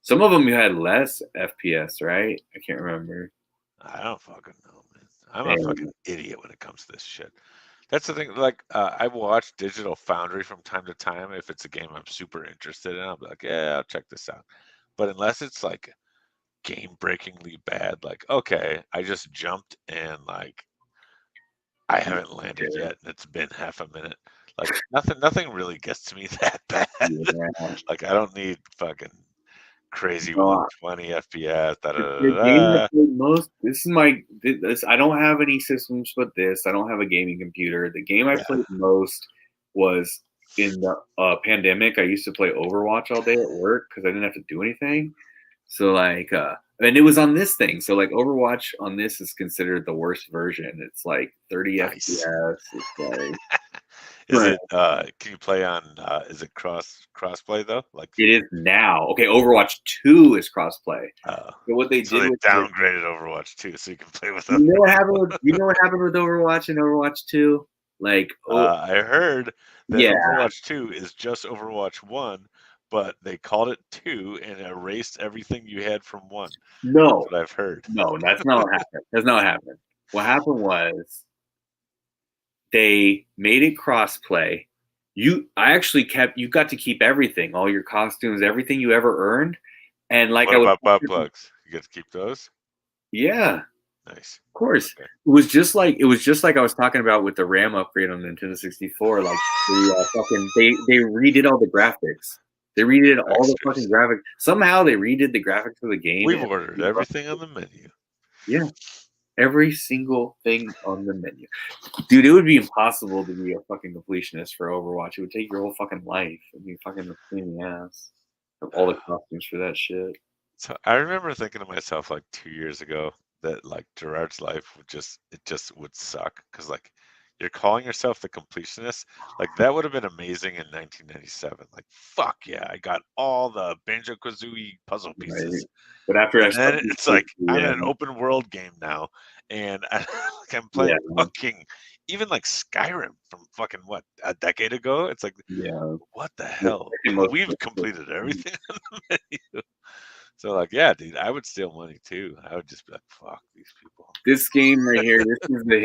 Some of them you had less FPS, right? I can't remember. I don't fucking know, man. I'm a fucking idiot when it comes to this shit. That's the thing. Like, I watch Digital Foundry from time to time. If it's a game I'm super interested in, I'll be like, yeah, I'll check this out. But unless it's like game-breakingly bad, like, okay, I just jumped and like I haven't landed yet, and it's been half a minute. Like nothing really gets to me that bad. Yeah. Like I don't need fucking crazy No, 120 FPS. the game I played most. This is this. I don't have any systems but this. I don't have a gaming computer. The game I played most was in the pandemic. I used to play Overwatch all day at work because I didn't have to do anything. So like, and it was on this thing. So like, Overwatch on this is considered the worst version. It's like 30 Nice. FPS. It's like, Is it? Can you play on? Is it crossplay though? Like it is now. Okay, Overwatch 2 is crossplay. So what they so did they was downgraded Overwatch 2 so you can play with you them. know what happened with Overwatch and Overwatch 2? Like, I heard that yeah, Overwatch 2 is just Overwatch 1, but they called it 2 and erased everything you had from 1. no, That's what I've heard. no, that's not what happened. That's not what happened. What happened was they made it crossplay. You got to keep everything, all your costumes, everything you ever earned. And like What about butt plugs? You get to keep those? Yeah, Nice. of course. Okay. It was just like I was talking about with the RAM upgrade on Nintendo 64. Like they redid all the graphics. They redid all the fucking graphics. Somehow they redid the graphics of the game. We've ordered everything on the menu. Yeah. Every single thing on the menu. Dude, it would be impossible to be a fucking completionist for Overwatch. It would take your whole fucking life. It'd be fucking a pain in the ass. Have all the costumes for that shit. So I remember thinking to myself like 2 years ago that like Gerard's life would just would suck because like You're calling yourself the completionist? Like, that would have been amazing in 1997. Like, fuck yeah, I got all the Banjo-Kazooie puzzle Right. pieces. But after I And then started, it's like, I'm in yeah, an open world game now, and like, I'm yeah, playing fucking, even like Skyrim from fucking, what, a decade ago? It's like, yeah. what the The hell? second most We've completed everything on the menu. So, like, yeah, dude, I would steal money too. I would just be like, fuck these people. This game right here, this is the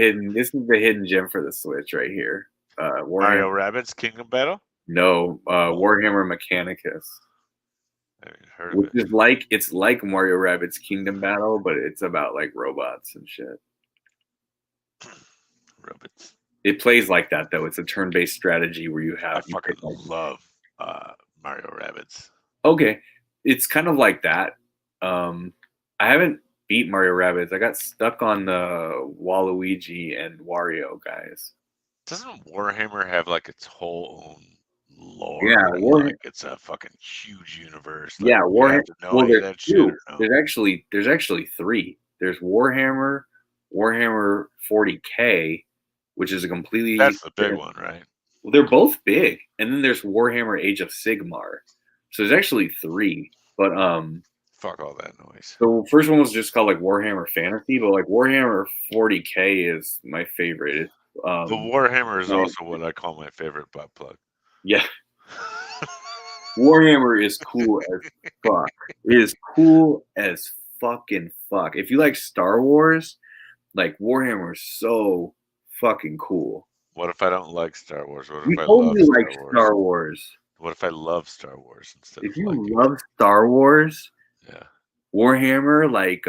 hidden gem for the Switch right here. Mario Warhammer, Rabbids Kingdom Battle? no, Oh, Warhammer Mechanicus, I haven't heard of which it. is like it's like Mario Rabbids Kingdom Battle, but it's about like robots and shit. Rabbids. It plays like that though. It's a turn-based strategy where you I have you fucking pick, like, love Mario Rabbids. okay, it's kind of like that. I haven't beat Mario Rabbids. I got stuck on the Waluigi and Wario guys. Doesn't Warhammer have like its whole own lore? Yeah, And, War. like, it's a fucking huge universe. Like, Yeah, you Warhammer. have to know Well, any of there's that shit two. or no? There's actually three. There's Warhammer, Warhammer 40K, which is a completely That's the big different. one, right? Well, they're both big, and then there's Warhammer Age of Sigmar. So there's actually three. But Fuck all that noise. the first one was just called like Warhammer Fantasy, but like Warhammer 40K is my favorite. The Warhammer is right. also what I call my favorite butt plug. Yeah, Warhammer is cool as fuck. It is cool as fucking fuck. If you like Star Wars, like Warhammer is so fucking cool. What if I don't like Star Wars? What You if I love totally like Star Wars? Star Wars. What if I love Star Wars instead If of you liking love Star Wars, it? Yeah. Warhammer, like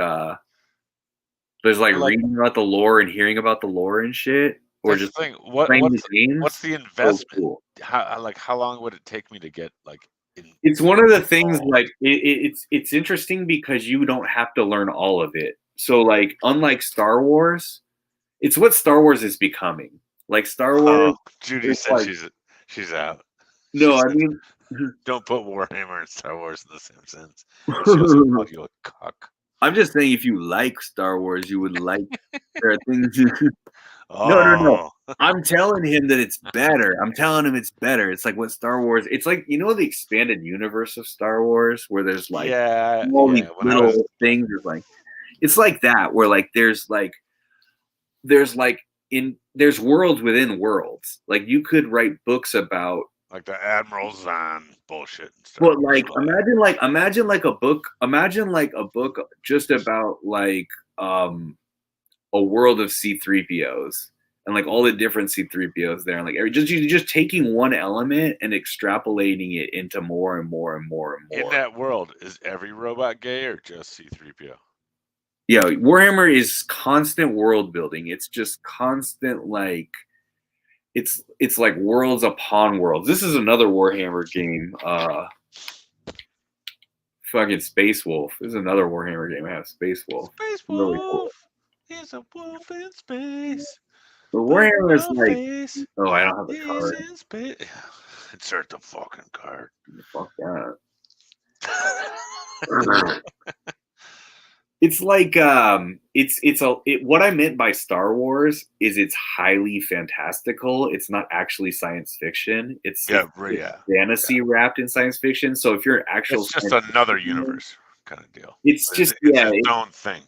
there's like But, like, reading about the lore and hearing about the lore and shit, or that's just the thing. playing the games. What's the So investment? cool. How long would it take me to get like in? It's one of the things involved? like it's interesting because you don't have to learn all of it. So like unlike Star Wars, it's what Star Wars is becoming. Like Star Wars, Oh, Judy it's said like she's out. no, She I said, mean don't put Warhammer and Star Wars in the same sentence. And she also called you a cock. I'm just saying if you like Star Wars, you would like there are things. No, no, no. Oh, I'm telling him that it's better. I'm telling him it's better. It's like what Star Wars. It's like the expanded universe of Star Wars where there's like yeah, all these yeah. When I little was things. There's like it's like that where like there's worlds within worlds. Like you could write books about. like the Admiral Zahn bullshit and stuff. But like imagine like a book. Imagine like a book just about like a world of C-3POs and like all the different C-3POs there, and like just taking one element and extrapolating it into more and more and more and more. In that world, is every robot gay or just C-3PO? Yeah, Warhammer is constant world building. It's just constant like it's like worlds upon worlds. This is another Warhammer game. Fucking Space Wolf. This is another Warhammer game. I have Space Wolf. Space Really cool. Wolf is a wolf in space. The Warhammer is No like face. oh, I don't have the He's card. in space. Insert the fucking card. Fuck that. It's like what I meant by Star Wars is it's highly fantastical. It's not actually science fiction. It's fantasy wrapped in science fiction. So if you're an actual, it's just another universe kind of deal. It's just it's its own thing.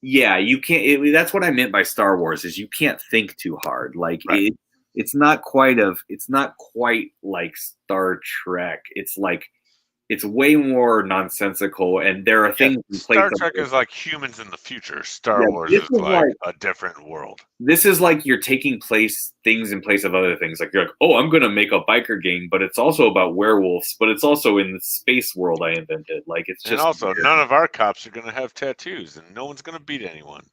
Yeah, you can't. That's what I meant by Star Wars is you can't think too hard. Like Right. it's not quite like Star Trek. It's like it's way more nonsensical, and there are things in place. Star Trek is like humans in the future. Star Wars is like a different world. This is like you're taking things in place of other things. Like you're like, oh, I'm gonna make a biker game, but it's also about werewolves, but it's also in the space world I invented. Like it's just and also none of our cops are gonna have tattoos, and no one's gonna beat anyone.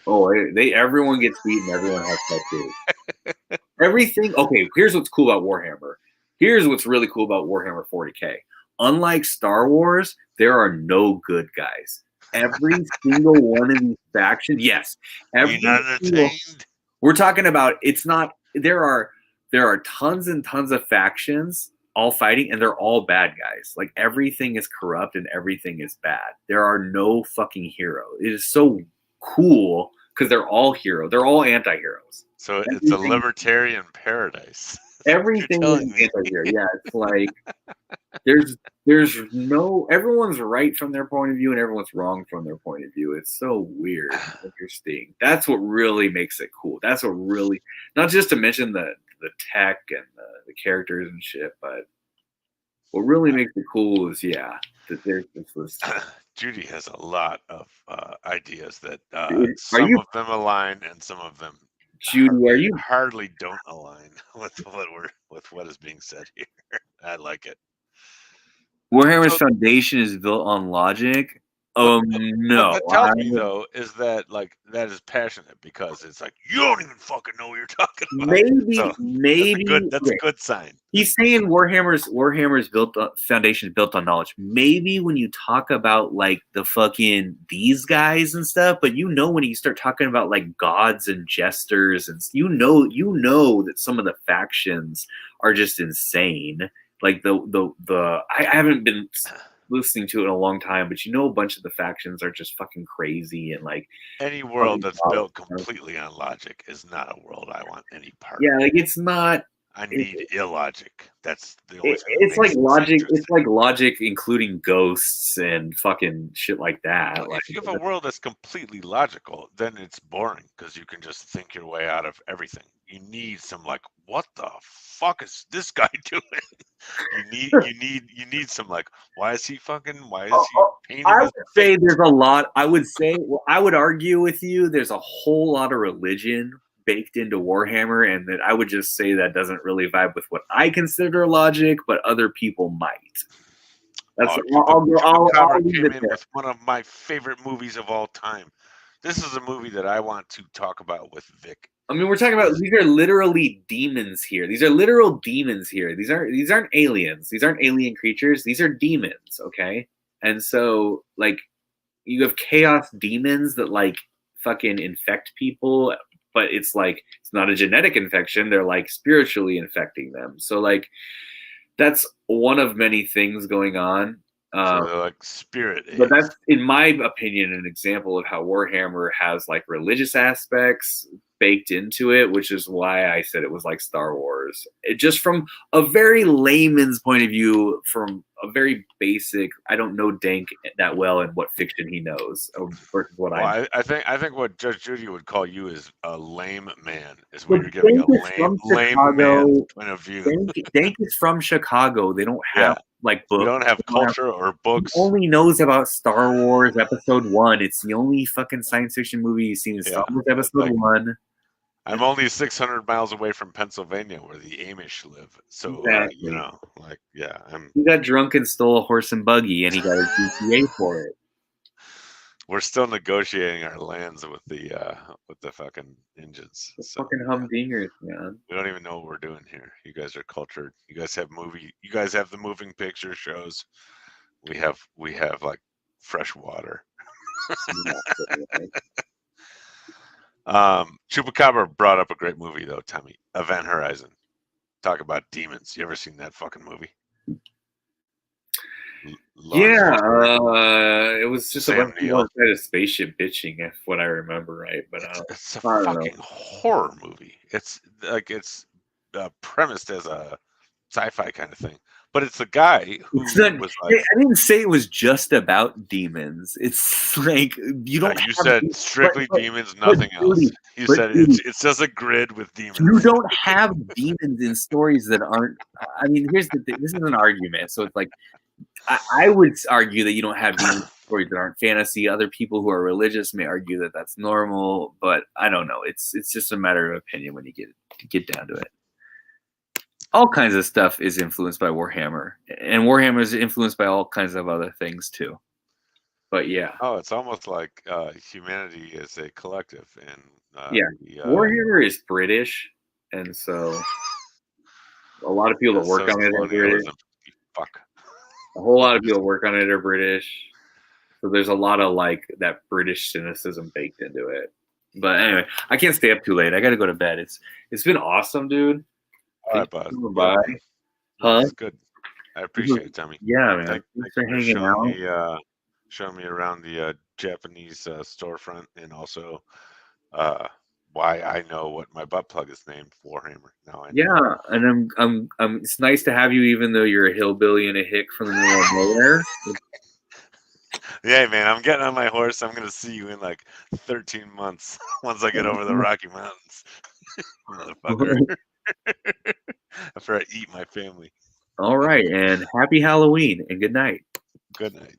Oh, everyone gets beaten. Everyone has tattoos. Everything. Okay, here's what's cool about Warhammer. Here's what's really cool about Warhammer 40K. Unlike Star Wars, there are no good guys. Every single one of these factions, yes. We're talking about it's not there are tons and tons of factions all fighting, and they're all bad guys. Like everything is corrupt and everything is bad. There are no fucking heroes. It is so cool because they're all hero. They're all anti-heroes. So it's a libertarian paradise. Everything is an anti-hero. Yeah, it's like there's no, everyone's right from their point of view and everyone's wrong from their point of view. It's so weird, interesting. That's what really makes it cool. That's what really, not just to mention the tech and the characters and shit, but what really makes it cool is that there's this. Judy has a lot of ideas that Are some you- of them align and some of them Judy, are you? hardly don't align with what is being said here. I like it. Warhammer's foundation is built on logic. No. What that tells me though is that like that is passionate because it's like you don't even fucking know what you're talking about. Maybe that's a good sign. He's saying Warhammer's built foundation is built on knowledge. Maybe when you talk about like the fucking these guys and stuff, but when you start talking about like gods and jesters and you know that some of the factions are just insane. Like I haven't been listening to it in a long time, but a bunch of the factions are just fucking crazy and like any world that's built completely on logic is not a world I want any part of. Yeah, like it's not. I need illogic. That's the only thing. It's like logic. It's like logic, including ghosts and fucking shit like that. Well, like, if you have a world that's completely logical, then it's boring because you can just think your way out of everything. You need some like, what the fuck is this guy doing? you need some like, why is he painting? I would say there's a lot. I would argue with you. There's a whole lot of religion baked into Warhammer, and that I would just say that doesn't really vibe with what I consider logic, but other people might. That's I'll leave it there. With one of my favorite movies of all time. This is a movie that I want to talk about with Vic. I mean, we're talking about these are literally demons here. These are literal demons here. These aren't aliens. These aren't alien creatures. These are demons, okay? And so like you have chaos demons that like fucking infect people, but it's like it's not a genetic infection. They're like spiritually infecting them. So like that's one of many things going on. So they're like spirit. But that's, in my opinion, an example of how Warhammer has like religious aspects baked into it, which is why I said it was like Star Wars. It just from a very layman's point of view, from a very basic, I don't know Dank that well and what fiction he knows versus what I think what Judge Judy would call you is a lame man, is what you're giving a lame man point of view. Dank is from Chicago. They don't have like books. We don't have culture or books. He only knows about Star Wars Episode 1. It's the only fucking science fiction movie he's seen is Star Wars Episode 1. I'm only 600 miles away from Pennsylvania, where the Amish live. So, exactly. He got drunk and stole a horse and buggy, and he got a GPA for it. We're still negotiating our lands with the fucking engines. Fucking humdingers, man. We don't even know what we're doing here. You guys are cultured. You guys have the moving picture shows. We have like fresh water. Chupacabra brought up a great movie though, Tommy. Event Horizon. Talk about demons. You ever seen that fucking movie? It was just a bunch of people inside a spaceship bitching, if what I remember right. But it's a fucking horror movie. It's premised as a sci-fi kind of thing, but it's a guy who was like. I didn't say it was just about demons. It's like you don't. You said strictly demons, nothing else. You said it's just a grid with demons. You don't have demons in stories that aren't. I mean, here's the thing. This is an argument, so it's like. I would argue that you don't have demon stories that aren't fantasy. Other people who are religious may argue that that's normal, but I don't know. It's just a matter of opinion when you get down to it. All kinds of stuff is influenced by Warhammer, and Warhammer is influenced by all kinds of other things too. But yeah. Oh, it's almost like humanity is a collective, and Warhammer is British, and so a lot of people that work on it are British. Fuck. A whole lot of people work on it are British. So there's a lot of like that British cynicism baked into it. But anyway, I can't stay up too late. I got to go to bed. It's been awesome, dude. All right, bud. Bye. Huh? That's good. I appreciate it, Tommy. Yeah, man. Thanks for hanging out. Showing me around the Japanese storefront, and also why I know what my butt plug is named, Warhammer. Now I know. Yeah, and I'm. It's nice to have you, even though you're a hillbilly and a hick from the middle of nowhere. Yeah, man, I'm getting on my horse. I'm gonna see you in like 13 months once I get over the Rocky Mountains, motherfucker. After I eat my family. All right, and happy Halloween and good night. Good night.